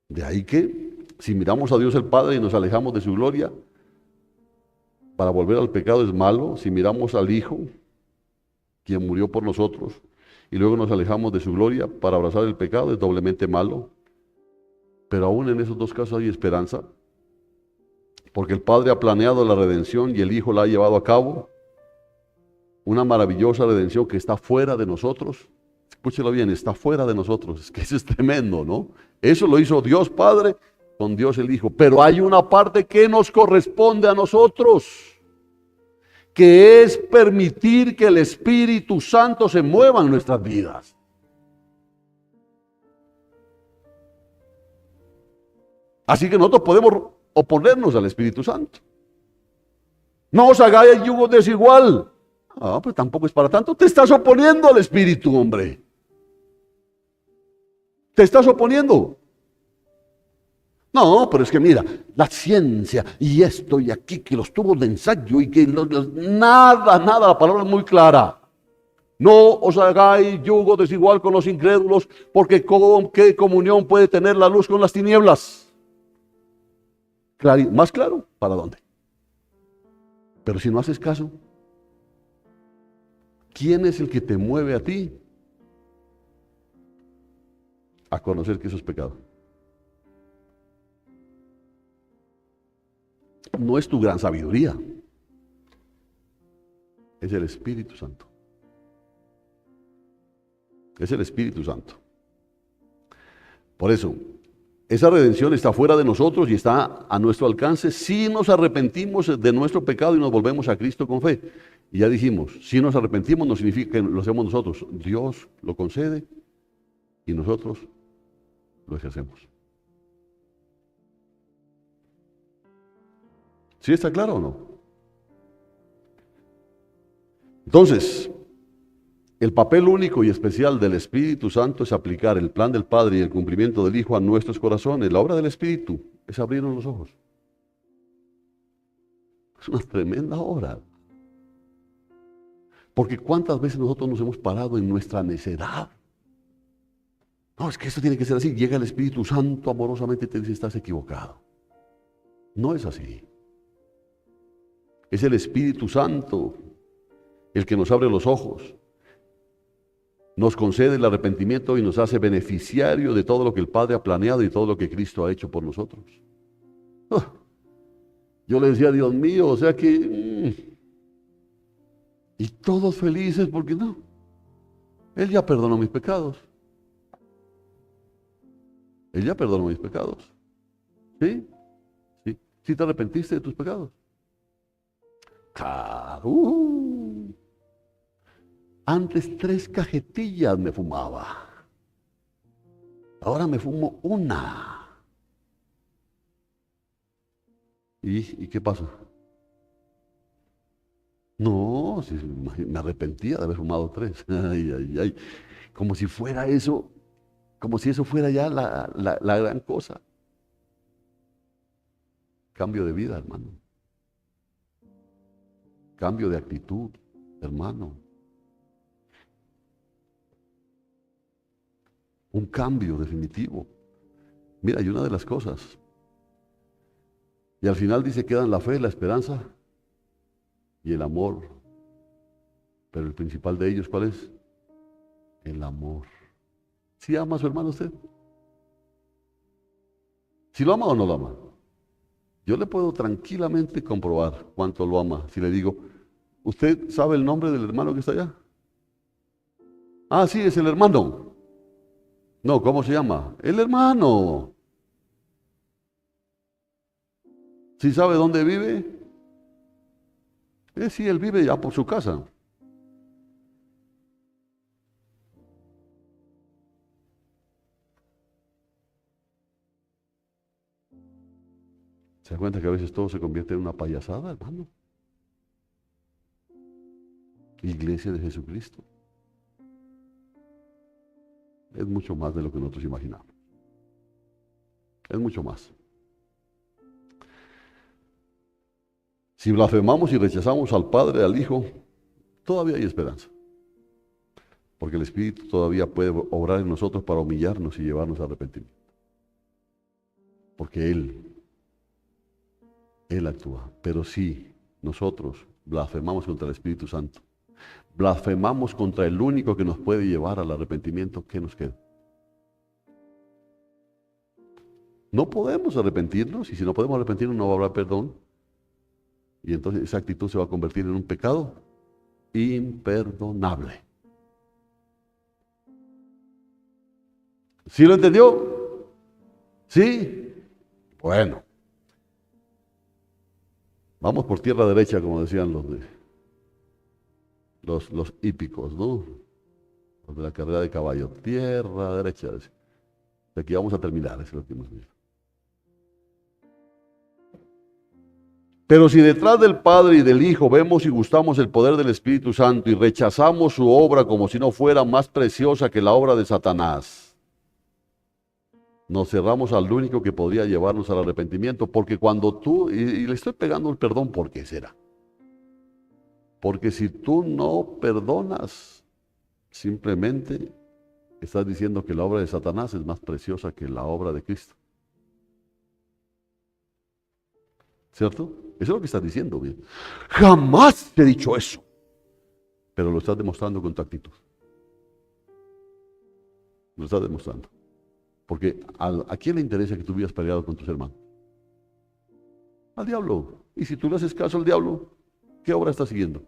De ahí que, si miramos a Dios el Padre y nos alejamos de su gloria, para volver al pecado es malo. Si miramos al Hijo, quien murió por nosotros, y luego nos alejamos de su gloria para abrazar el pecado, es doblemente malo. Pero aún en esos dos casos hay esperanza, porque el Padre ha planeado la redención y el Hijo la ha llevado a cabo. Una maravillosa redención que está fuera de nosotros. Escúchelo bien, está fuera de nosotros. Es que eso es tremendo, ¿no? Eso lo hizo Dios Padre con Dios el Hijo. Pero hay una parte que nos corresponde a nosotros, que es permitir que el Espíritu Santo se mueva en nuestras vidas. Así que nosotros podemos oponernos al Espíritu Santo. No os hagáis yugo desigual. Ah, pues tampoco es para tanto. Te estás oponiendo al Espíritu, hombre. Te estás oponiendo. No, pero es que mira, la ciencia y esto y aquí, que los tubos de ensayo y que nada, la palabra es muy clara. No os hagáis yugo desigual con los incrédulos, porque ¿qué comunión puede tener la luz con las tinieblas? ¿Más claro? ¿Para dónde? Pero si no haces caso, ¿quién es el que te mueve a ti a conocer que eso es pecado? No es tu gran sabiduría, es el Espíritu Santo. Es el Espíritu Santo. Por eso, esa redención está fuera de nosotros y está a nuestro alcance si nos arrepentimos de nuestro pecado y nos volvemos a Cristo con fe. Y ya dijimos, si nos arrepentimos no significa que lo hacemos nosotros. Dios lo concede y nosotros lo ejercemos. ¿Sí está claro o no? Entonces, el papel único y especial del Espíritu Santo es aplicar el plan del Padre y el cumplimiento del Hijo a nuestros corazones. La obra del Espíritu es abrirnos los ojos. Es una tremenda obra. Porque ¿cuántas veces nosotros nos hemos parado en nuestra necedad? No, es que esto tiene que ser así. Llega el Espíritu Santo amorosamente y te dice: estás equivocado. No es así. Es el Espíritu Santo el que nos abre los ojos, nos concede el arrepentimiento y nos hace beneficiario de todo lo que el Padre ha planeado y todo lo que Cristo ha hecho por nosotros. Yo le decía: Dios mío, o sea que... y todos felices, porque no. Él ya perdonó mis pecados. Él ya perdonó mis pecados. ¿Sí? ¿Sí? ¿Sí te arrepentiste de tus pecados? Claro. Antes 3 cajetillas me fumaba. Ahora me fumo una. ¿Y qué pasa? No, si me arrepentía de haber fumado 3. Ay, ay, ay. Como si fuera eso, como si eso fuera ya la gran cosa. Cambio de vida, hermano. Cambio de actitud, hermano. Un cambio definitivo. Mira, hay una de las cosas. Y al final dice: quedan la fe, la esperanza y el amor. Pero el principal de ellos, ¿cuál es? El amor. ¿Sí ama a su hermano usted? ¿Si lo ama o no lo ama? Yo le puedo tranquilamente comprobar cuánto lo ama. Si le digo, ¿usted sabe el nombre del hermano que está allá? Ah, sí, es el hermano. No, ¿cómo se llama? El hermano. ¿Sí sabe dónde vive? Sí, él vive ya por su casa. ¿Se da cuenta que a veces todo se convierte en una payasada, hermano? Iglesia de Jesucristo. Es mucho más de lo que nosotros imaginamos. Es mucho más. Si blasfemamos y rechazamos al Padre, al Hijo, todavía hay esperanza. Porque el Espíritu todavía puede obrar en nosotros para humillarnos y llevarnos a arrepentimiento. Porque Él actúa. Pero si nosotros blasfemamos contra el Espíritu Santo, blasfemamos contra el único que nos puede llevar al arrepentimiento, ¿qué nos queda? No podemos arrepentirnos, y si no podemos arrepentirnos no habrá perdón. Y entonces esa actitud se va a convertir en un pecado imperdonable. ¿Sí lo entendió? ¿Sí? Bueno. Vamos por tierra derecha, como decían los hípicos, ¿no? Los de la carrera de caballo. Tierra derecha. De aquí vamos a terminar, es lo que hemos visto. Pero si detrás del Padre y del Hijo vemos y gustamos el poder del Espíritu Santo y rechazamos su obra como si no fuera más preciosa que la obra de Satanás, nos cerramos al único que podría llevarnos al arrepentimiento, porque cuando tú, y le estoy pegando el perdón, ¿por qué será? Porque si tú no perdonas, simplemente estás diciendo que la obra de Satanás es más preciosa que la obra de Cristo. ¿Cierto? Eso es lo que estás diciendo. Bien. Jamás te he dicho eso. Pero lo estás demostrando con tu actitud. Lo estás demostrando. Porque ¿a quién le interesa que tú vivas peleado con tus hermanos? Al diablo. Y si tú le haces caso al diablo, ¿qué obra estás siguiendo?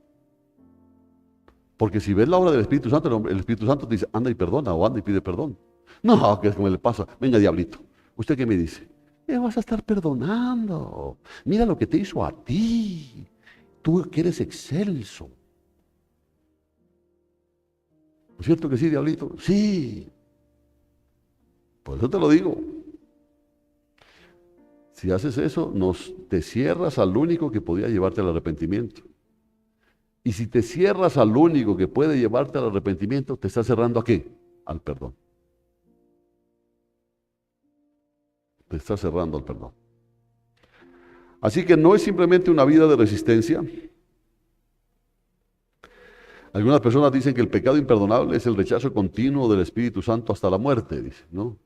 Porque si ves la obra del Espíritu Santo, el Espíritu Santo te dice, anda y perdona, o anda y pide perdón. No, ¿qué es como le pasa? Venga, diablito. ¿Usted qué me dice? Vas a estar perdonando. Mira lo que te hizo a ti. Tú que eres excelso. ¿No es cierto que sí, diablito? Sí. Por eso te lo digo. Si haces eso, te cierras al único que podía llevarte al arrepentimiento. Y si te cierras al único que puede llevarte al arrepentimiento, ¿te estás cerrando a qué? Al perdón. Te estás cerrando al perdón. Así que no es simplemente una vida de resistencia. Algunas personas dicen que el pecado imperdonable es el rechazo continuo del Espíritu Santo hasta la muerte, dice, ¿no?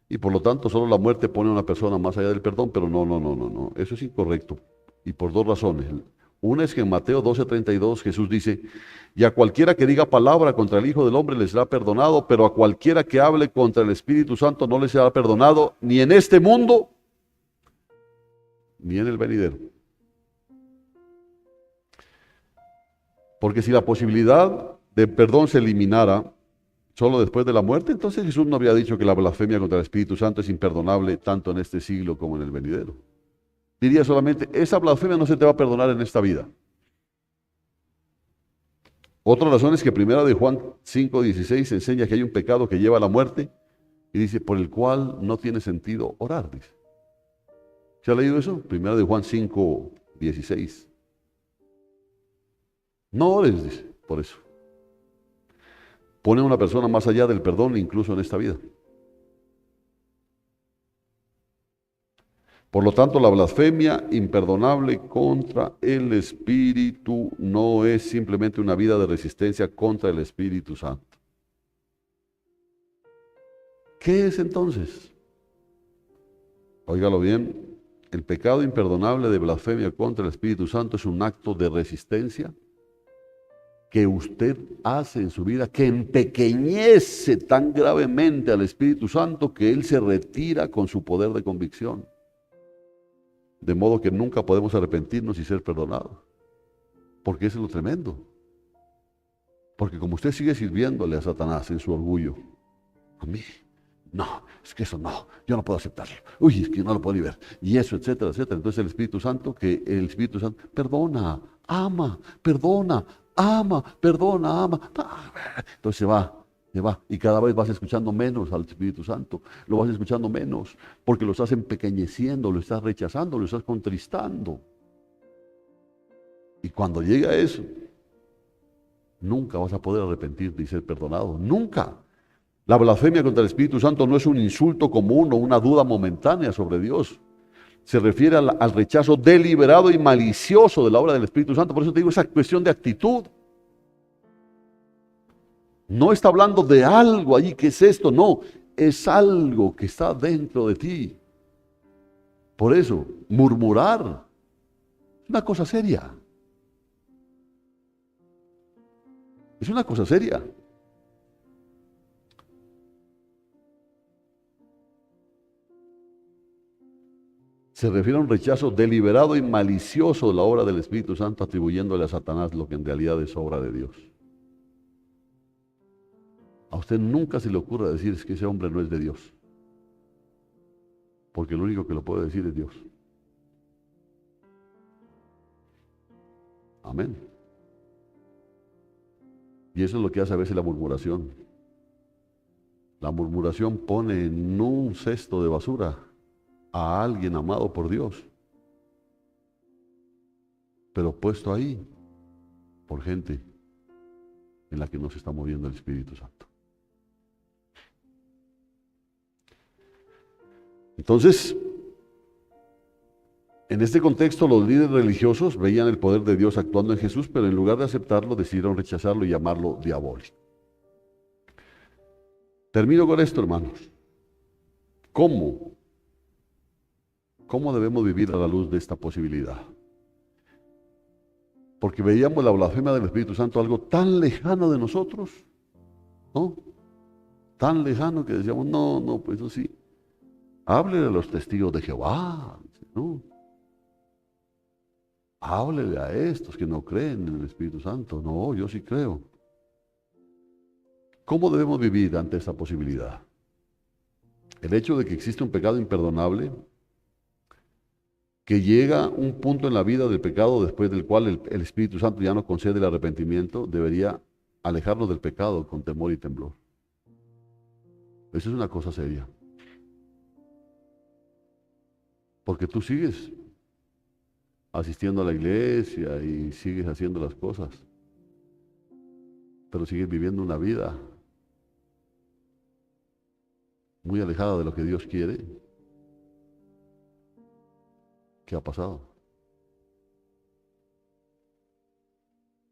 Y por lo tanto solo la muerte pone a una persona más allá del perdón, pero no. Eso es incorrecto. Y por dos razones. Una es que en Mateo 12:32 Jesús dice, y a cualquiera que diga palabra contra el Hijo del Hombre le será perdonado, pero a cualquiera que hable contra el Espíritu Santo no le será perdonado, ni en este mundo, ni en el venidero. Porque si la posibilidad de perdón se eliminara solo después de la muerte, entonces Jesús no había dicho que la blasfemia contra el Espíritu Santo es imperdonable tanto en este siglo como en el venidero. Diría solamente, esa blasfemia no se te va a perdonar en esta vida. Otra razón es que primera de Juan 5:16 enseña que hay un pecado que lleva a la muerte y dice, por el cual no tiene sentido orar, dice. ¿Se ha leído eso? Primera de Juan 5:16. No ores, dice, por eso. Pone a una persona más allá del perdón incluso en esta vida. Por lo tanto, la blasfemia imperdonable contra el Espíritu no es simplemente una vida de resistencia contra el Espíritu Santo. ¿Qué es entonces? Óigalo bien, el pecado imperdonable de blasfemia contra el Espíritu Santo es un acto de resistencia que usted hace en su vida que empequeñece tan gravemente al Espíritu Santo que Él se retira con su poder de convicción. De modo que nunca podemos arrepentirnos y ser perdonados. Porque eso es lo tremendo. Porque como usted sigue sirviéndole a Satanás en su orgullo, a mí, no, es que eso no, yo no puedo aceptarlo. Uy, es que no lo puedo ni ver. Y eso, etcétera, etcétera. Entonces el Espíritu Santo, perdona, ama, perdona, ama, perdona, ama. Entonces se va. Y cada vez vas escuchando menos al Espíritu Santo. Lo vas escuchando menos porque lo estás empequeñeciendo, lo estás rechazando, lo estás contristando. Y cuando llega eso, nunca vas a poder arrepentirte y ser perdonado. Nunca. La blasfemia contra el Espíritu Santo no es un insulto común o una duda momentánea sobre Dios. Se refiere al rechazo deliberado y malicioso de la obra del Espíritu Santo. Por eso te digo, esa cuestión de actitud. No está hablando de algo allí, ¿qué es esto? No, es algo que está dentro de ti. Por eso, murmurar es una cosa seria. Es una cosa seria. Se refiere a un rechazo deliberado y malicioso de la obra del Espíritu Santo, atribuyéndole a Satanás lo que en realidad es obra de Dios. A usted nunca se le ocurra decir es que ese hombre no es de Dios, porque lo único que lo puede decir es Dios. Amén. Y eso es lo que hace a veces la murmuración. La murmuración pone en un cesto de basura a alguien amado por Dios, pero puesto ahí por gente en la que no se está moviendo el Espíritu Santo. Entonces, en este contexto, los líderes religiosos veían el poder de Dios actuando en Jesús, pero en lugar de aceptarlo, decidieron rechazarlo y llamarlo diabólico. Termino con esto, hermanos. ¿Cómo? ¿Cómo debemos vivir a la luz de esta posibilidad? Porque veíamos la blasfemia del Espíritu Santo algo tan lejano de nosotros, ¿no? Tan lejano que decíamos, no, pues eso sí. Háblele a los testigos de Jehová, ¿no? Háblele a estos que no creen en el Espíritu Santo. No, yo sí creo. ¿Cómo debemos vivir ante esta posibilidad? El hecho de que existe un pecado imperdonable, que llega un punto en la vida del pecado después del cual el Espíritu Santo ya no concede el arrepentimiento, debería alejarnos del pecado con temor y temblor. Eso es una cosa seria. Porque tú sigues asistiendo a la iglesia y sigues haciendo las cosas, pero sigues viviendo una vida muy alejada de lo que Dios quiere. ¿Qué ha pasado?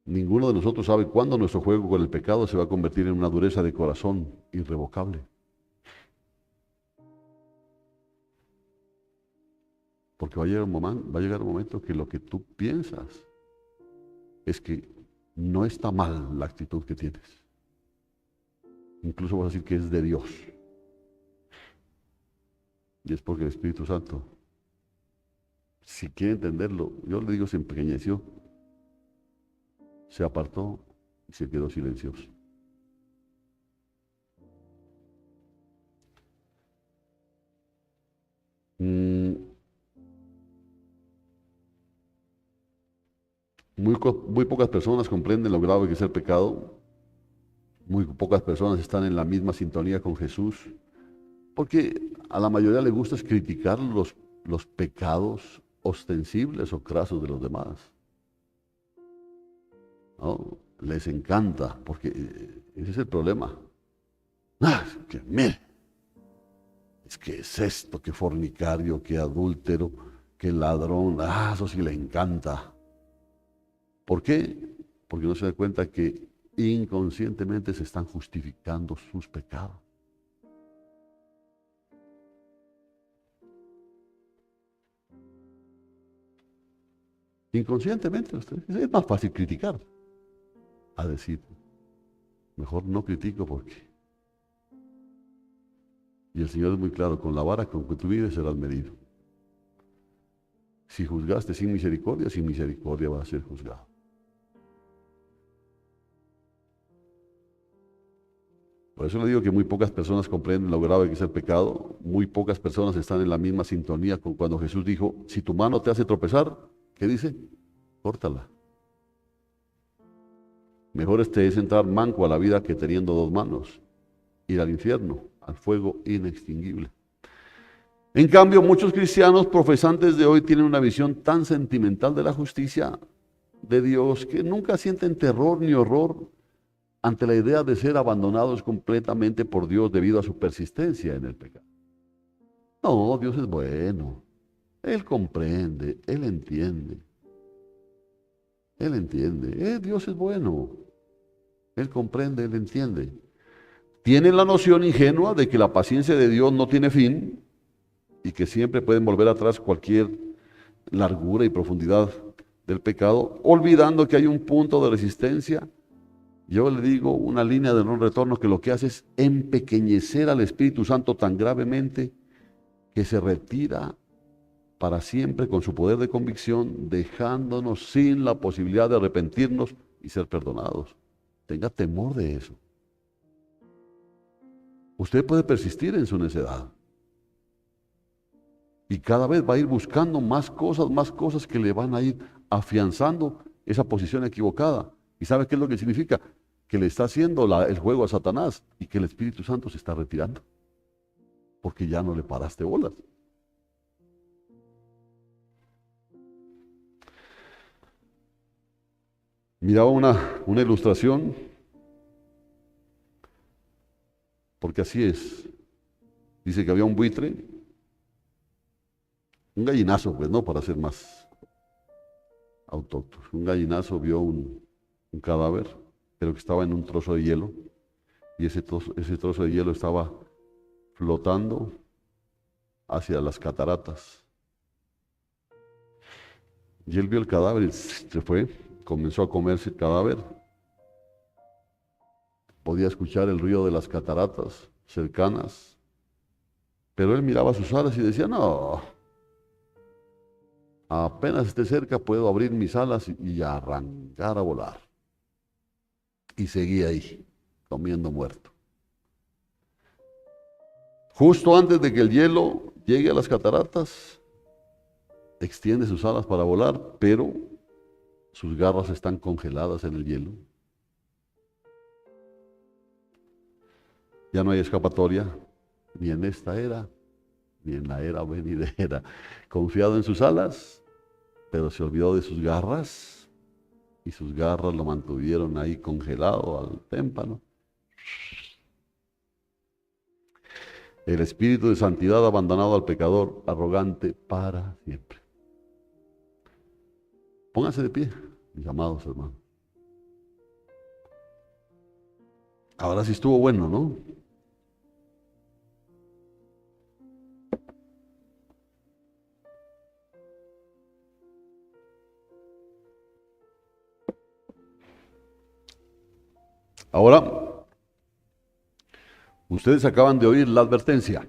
Ninguno de nosotros sabe cuándo nuestro juego con el pecado se va a convertir en una dureza de corazón irrevocable. Porque va a llegar un momento que lo que tú piensas es que no está mal la actitud que tienes. Incluso vas a decir que es de Dios. Y es porque el Espíritu Santo, si quiere entenderlo, yo le digo, se empequeñeció, se apartó y se quedó silencioso. Muy pocas personas comprenden lo grave que es el pecado. Muy pocas personas están en la misma sintonía con Jesús. Porque a la mayoría le gusta es criticar los pecados ostensibles o crasos de los demás, ¿no? Les encanta, porque ese es el problema. Mire, es que es esto, que fornicario, que adúltero, que ladrón, eso sí le encanta. ¿Por qué? Porque no se da cuenta que inconscientemente se están justificando sus pecados. Inconscientemente, es más fácil criticar. a decir, mejor no critico porque... Y el Señor es muy claro, con la vara con que tú vives serás medido. Si juzgaste sin misericordia vas a ser juzgado. Por eso le digo que muy pocas personas comprenden lo grave que es el pecado. Muy pocas personas están en la misma sintonía con cuando Jesús dijo, si tu mano te hace tropezar, ¿qué dice? Córtala. Mejor te es entrar manco a la vida que teniendo dos manos, ir al infierno, al fuego inextinguible. En cambio, muchos cristianos profesantes de hoy tienen una visión tan sentimental de la justicia de Dios que nunca sienten terror ni horror ante la idea de ser abandonados completamente por Dios debido a su persistencia en el pecado. No, Dios es bueno. Él comprende, Él entiende. Él entiende. Dios es bueno. Él comprende, Él entiende. Tienen la noción ingenua de que la paciencia de Dios no tiene fin y que siempre pueden volver atrás cualquier largura y profundidad del pecado, olvidando que hay un punto de resistencia. Yo le digo una línea de no retorno que lo que hace es empequeñecer al Espíritu Santo tan gravemente que se retira para siempre con su poder de convicción, dejándonos sin la posibilidad de arrepentirnos y ser perdonados. Tenga temor de eso. Usted puede persistir en su necedad. Y cada vez va a ir buscando más cosas que le van a ir afianzando esa posición equivocada. ¿Y sabe qué es lo que significa? Que le está haciendo el juego a Satanás y que el Espíritu Santo se está retirando. Porque ya no le paraste bolas. Miraba una ilustración, porque así es. Dice que había un buitre, un gallinazo, pues no, para ser más autóctonos. Un gallinazo vio un cadáver, pero que estaba en un trozo de hielo, y ese trozo de hielo estaba flotando hacia las cataratas. Y él vio el cadáver y se fue, comenzó a comerse el cadáver. Podía escuchar el ruido de las cataratas cercanas, pero él miraba sus alas y decía, no, apenas esté cerca puedo abrir mis alas y arrancar a volar. Y seguía ahí, comiendo muerto. Justo antes de que el hielo llegue a las cataratas, extiende sus alas para volar, pero sus garras están congeladas en el hielo. Ya no hay escapatoria, ni en esta era, ni en la era venidera. Confiado en sus alas, pero se olvidó de sus garras, y sus garras lo mantuvieron ahí congelado al témpano. El espíritu de santidad abandonado al pecador arrogante para siempre. Pónganse de pie, mis amados hermanos. Ahora sí estuvo bueno, ¿no? Ahora, ustedes acaban de oír la advertencia.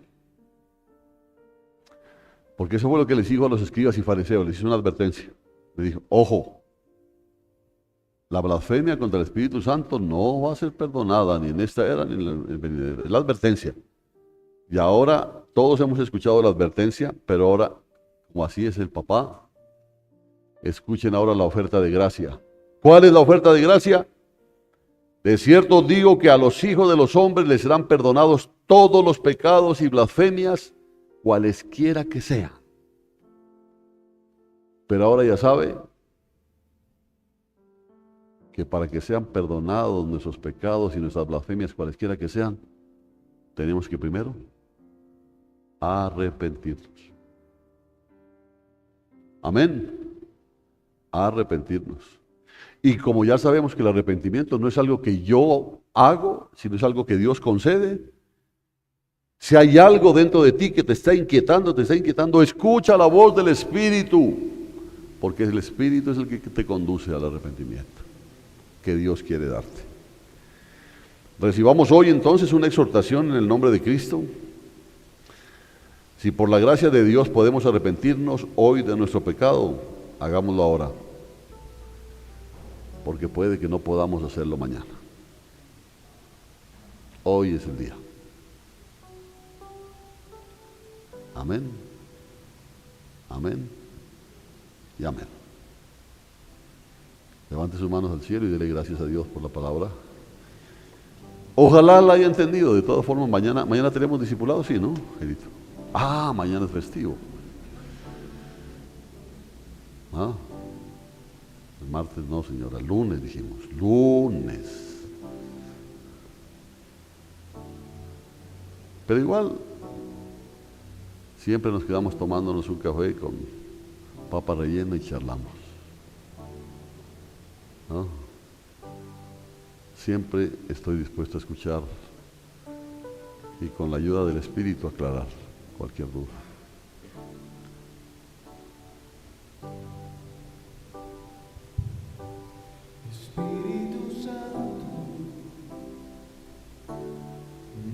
Porque eso fue lo que les dijo a los escribas y fariseos, les hizo una advertencia. Les dijo, ojo, la blasfemia contra el Espíritu Santo no va a ser perdonada ni en esta era ni en la venidera. Es la advertencia. Y ahora todos hemos escuchado la advertencia, pero ahora, como así es el papá, escuchen ahora la oferta de gracia. ¿Cuál es la oferta de gracia? De cierto os digo que a los hijos de los hombres les serán perdonados todos los pecados y blasfemias, cualesquiera que sean. Pero ahora ya sabe que para que sean perdonados nuestros pecados y nuestras blasfemias, cualesquiera que sean, tenemos que primero arrepentirnos. Amén. Arrepentirnos. Y como ya sabemos que el arrepentimiento no es algo que yo hago, sino es algo que Dios concede, si hay algo dentro de ti que te está inquietando, escucha la voz del Espíritu, porque el Espíritu es el que te conduce al arrepentimiento. que Dios quiere darte. Recibamos hoy entonces una exhortación en el nombre de Cristo. Si por la gracia de Dios podemos arrepentirnos hoy de nuestro pecado, hagámoslo ahora, porque puede que no podamos hacerlo mañana. Hoy es el día. Amén. Amén. Y amén. Levante sus manos al cielo y dele gracias a Dios por la palabra. Ojalá la haya entendido. De todas formas, mañana tenemos discipulados, sí, ¿no, Gerito? Mañana es festivo. El martes no, señora, lunes dijimos, lunes. Pero igual, siempre nos quedamos tomándonos un café con papa rellena y charlamos, ¿no? Siempre estoy dispuesto a escuchar y con la ayuda del Espíritu aclarar cualquier duda. Espíritu Santo,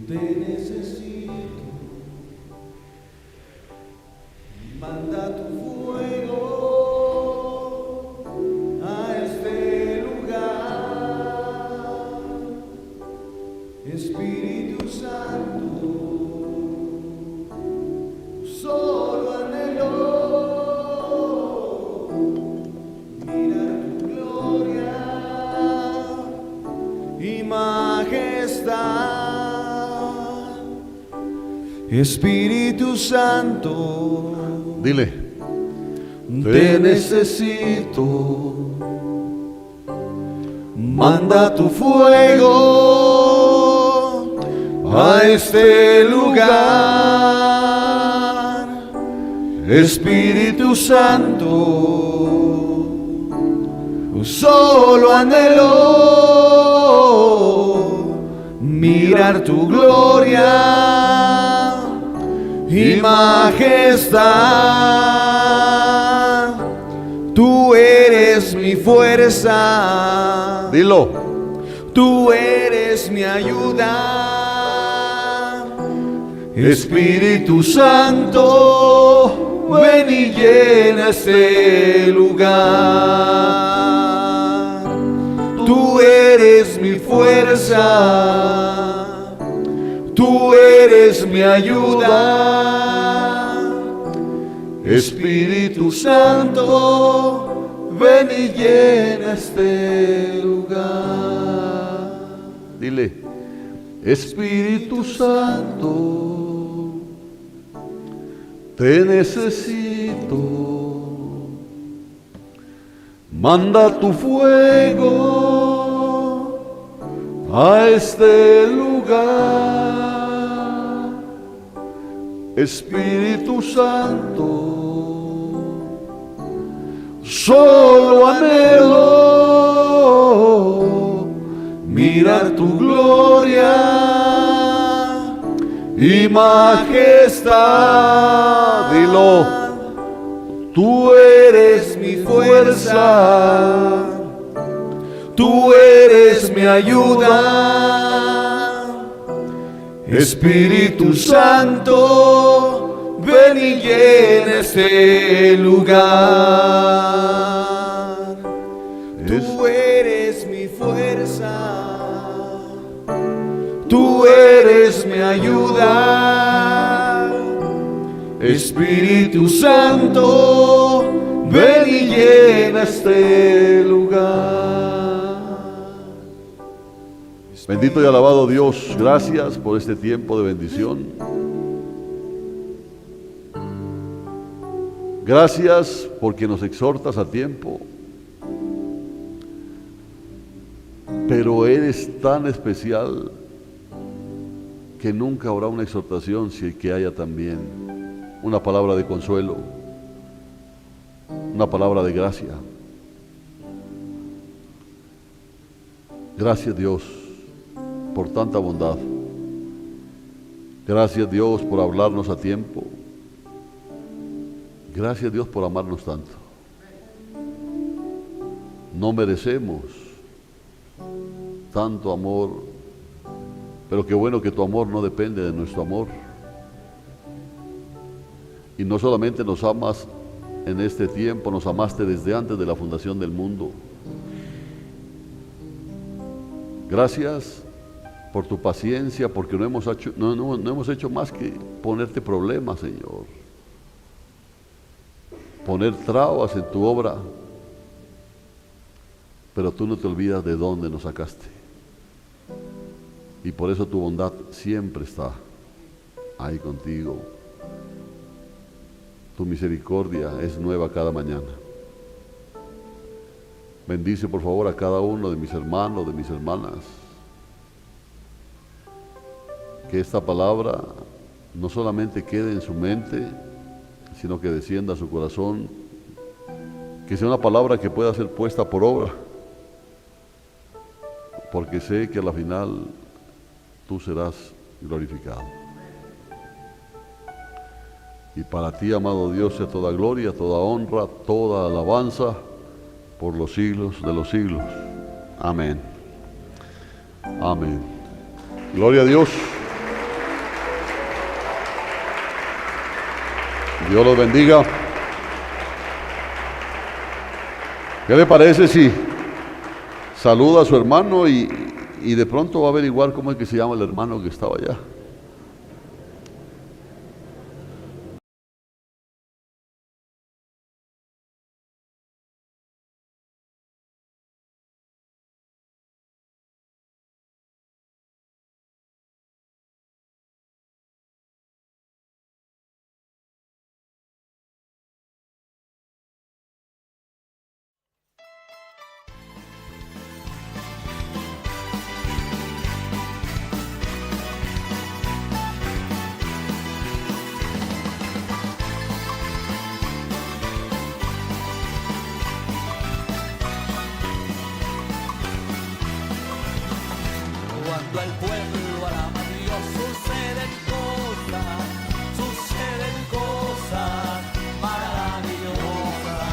te necesito, manda tu fuego a este lugar. Espíritu Santo, solo anhelo mirar tu gloria y majestad. Espíritu Santo, Dile, te necesito, manda tu fuego a este lugar. Espíritu Santo, solo anhelo mirar tu gloria y majestad. Tú eres mi fuerza, dilo, tú eres mi ayuda. Espíritu Santo, ven y llena este lugar. Tú eres mi fuerza, tú eres mi ayuda. Espíritu Santo, ven y llena este lugar. dile, Espíritu Santo, te necesito, manda tu fuego a este lugar. Espíritu Santo, solo anhelo mirar tu gloria y majestad. Dilo, tú eres mi fuerza, tú eres mi ayuda. Espíritu Santo, ven y llena este lugar. Tú eres mi fuerza, tú eres mi ayuda. Espíritu Santo, ven y llena este lugar. bendito y alabado Dios, gracias por este tiempo de bendición. Gracias porque nos exhortas a tiempo, pero eres tan especial que nunca habrá una exhortación sin que haya también una palabra de consuelo, una palabra de gracia. Gracias Dios por tanta bondad. Gracias Dios por hablarnos a tiempo. Gracias Dios por amarnos tanto. No merecemos tanto amor, pero qué bueno que tu amor no depende de nuestro amor. Y no solamente nos amas en este tiempo, nos amaste desde antes de la fundación del mundo. Gracias por tu paciencia, porque no hemos hecho más que ponerte problemas, Señor. Poner trabas en tu obra. Pero tú no te olvidas de dónde nos sacaste. Y por eso tu bondad siempre está ahí contigo. Tu misericordia es nueva cada mañana. Bendice por favor a cada uno de mis hermanos, de mis hermanas. Que esta palabra no solamente quede en su mente, sino que descienda a su corazón. Que sea una palabra que pueda ser puesta por obra. Porque sé que a la final tú serás glorificado. Y para ti, amado Dios, sea toda gloria, toda honra, toda alabanza por los siglos de los siglos. Amén. Amén. Gloria a Dios. Dios los bendiga. ¿Qué le parece si saluda a su hermano y de pronto va a averiguar cómo es que se llama el hermano que estaba allá? Cuando el pueblo alaba a Dios, suceden cosas maravillosas.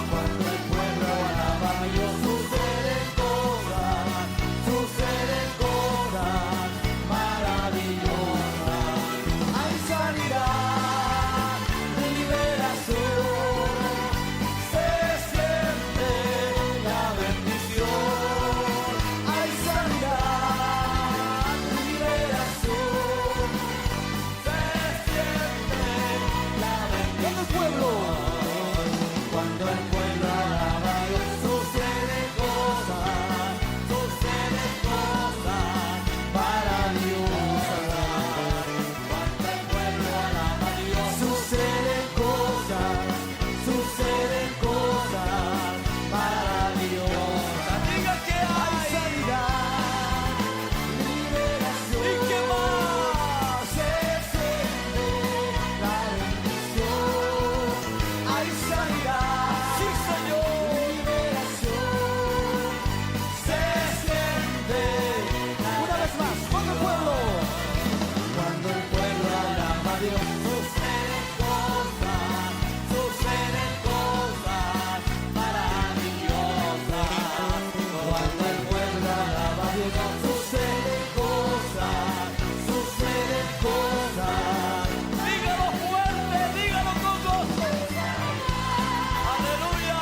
Cuando el pueblo alaba a Dios, suceden cosas maravillosas. Hay sanidad, liberación, se siente la bendición. Hay sanidad, liberación, se siente la bendición. Cuando el pueblo alaba a Dios, suceden cosas maravillosas. Cuando el pueblo alaba a Dios, suceden cosas maravillosas. Diga que hay sanidad, liberación, y que más se siente la bendición. Hay sanidad, sí Señor, liberación, se siente una vez más. Cuando el pueblo alaba a Dios, suceden cosas maravillosas. Cuando el pueblo alaba a Dios, suceden cosas. Dígalo fuerte, dígalo con gozo. Aleluya.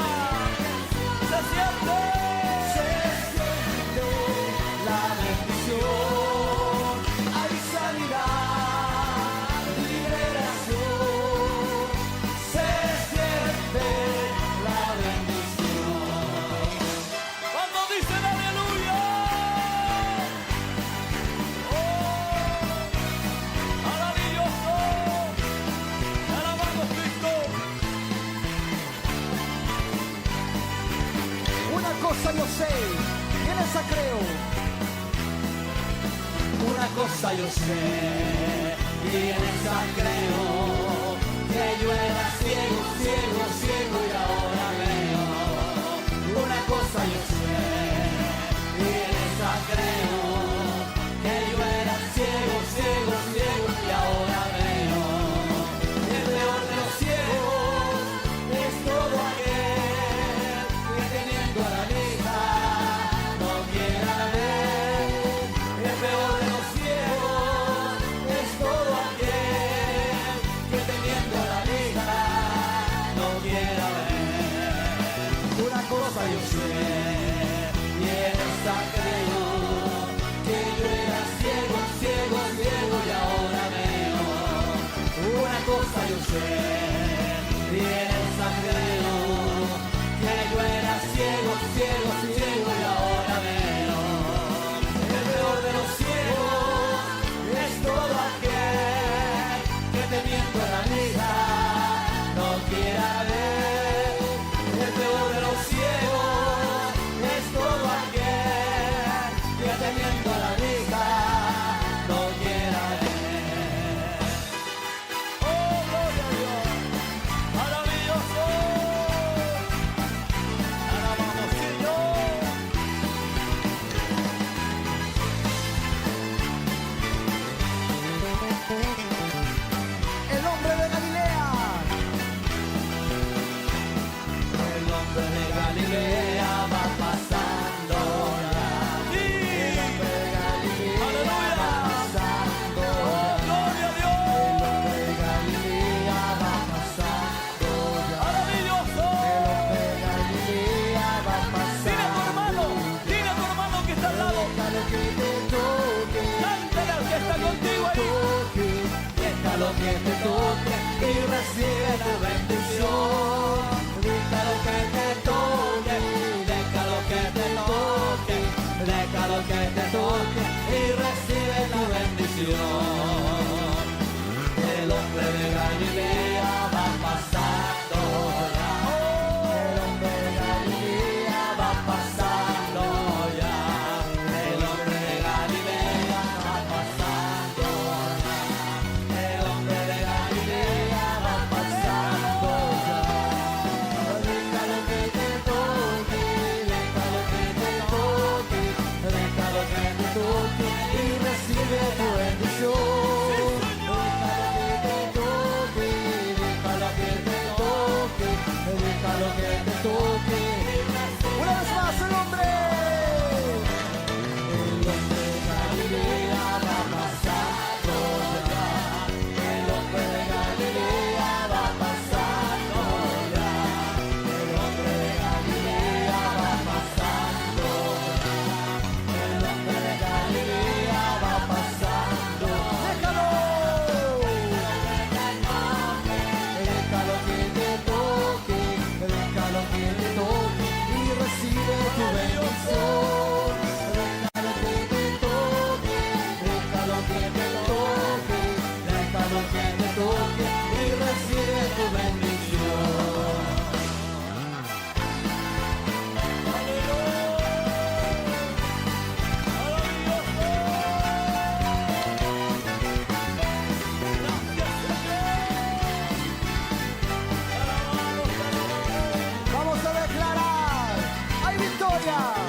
Se siente la bendición. Hay sanidad, liberación. Se siente la bendición. Cuando dicen aleluya. Maravilloso. Alabamos a Cristo. Una cosa yo sé, en esa creo. Una cosa yo sé, y en esa creo, que yo era ciego y ahora veo. Una cosa yo sé, y en esa creo, que yo era ciego y ahora veo. El león de los ciegos es todo aquel que teniendo a la vista no quiera ver. yo sé, y en esa creo, que yo era ciego, ciego, ciego y ahora veo. El peor de los ciegos es todo aquel que teniendo la vida no quiera ver. El peor de los ciegos es todo aquel que teniendo la vida no quiera ver. Oh, gloria a Dios, maravilloso. Alabamos, Señor. El hombre de Galilea. El hombre de Galilea va pasando ya. El hombre de Galilea va pasando ya. Gloria a El Dios. hombre de Galilea va pasando ya. Maravilloso. El hombre de Galilea va pasando. Dile a tu hermano que está al lado. Déjalo que te toque. Cántale al que está contigo ahí. Déjalo que te toque y recibe tu bendición. Déjalo que te toque, déjalo que te toque, déjalo que te toque y recibe tu bendición. El hombre de Galilea va pasando ya. El hombre de Galilea va pasando ya. El hombre de Galilea va pasando ya. El hombre de Galilea va pasando ya. Déjalo que te toque, déjalo que te toque, déjalo que te toque y recibe tu bendición. Déjalo que te toque, déjalo que te toque. Una vez más el hombre. El hombre de Galilea va pasando ya. El hombre de Galilea va pasando ya. El hombre de Galilea va pasando ya. El hombre de Galilea va pasando. Déjalo. Déjalo que te toque, déjalo que te toque y recibe tu bendición. Déjalo que te toque, déjalo que te toque, déjalo que te toque y recibe tu bendición. Vamos a declarar. ¡Hay victoria!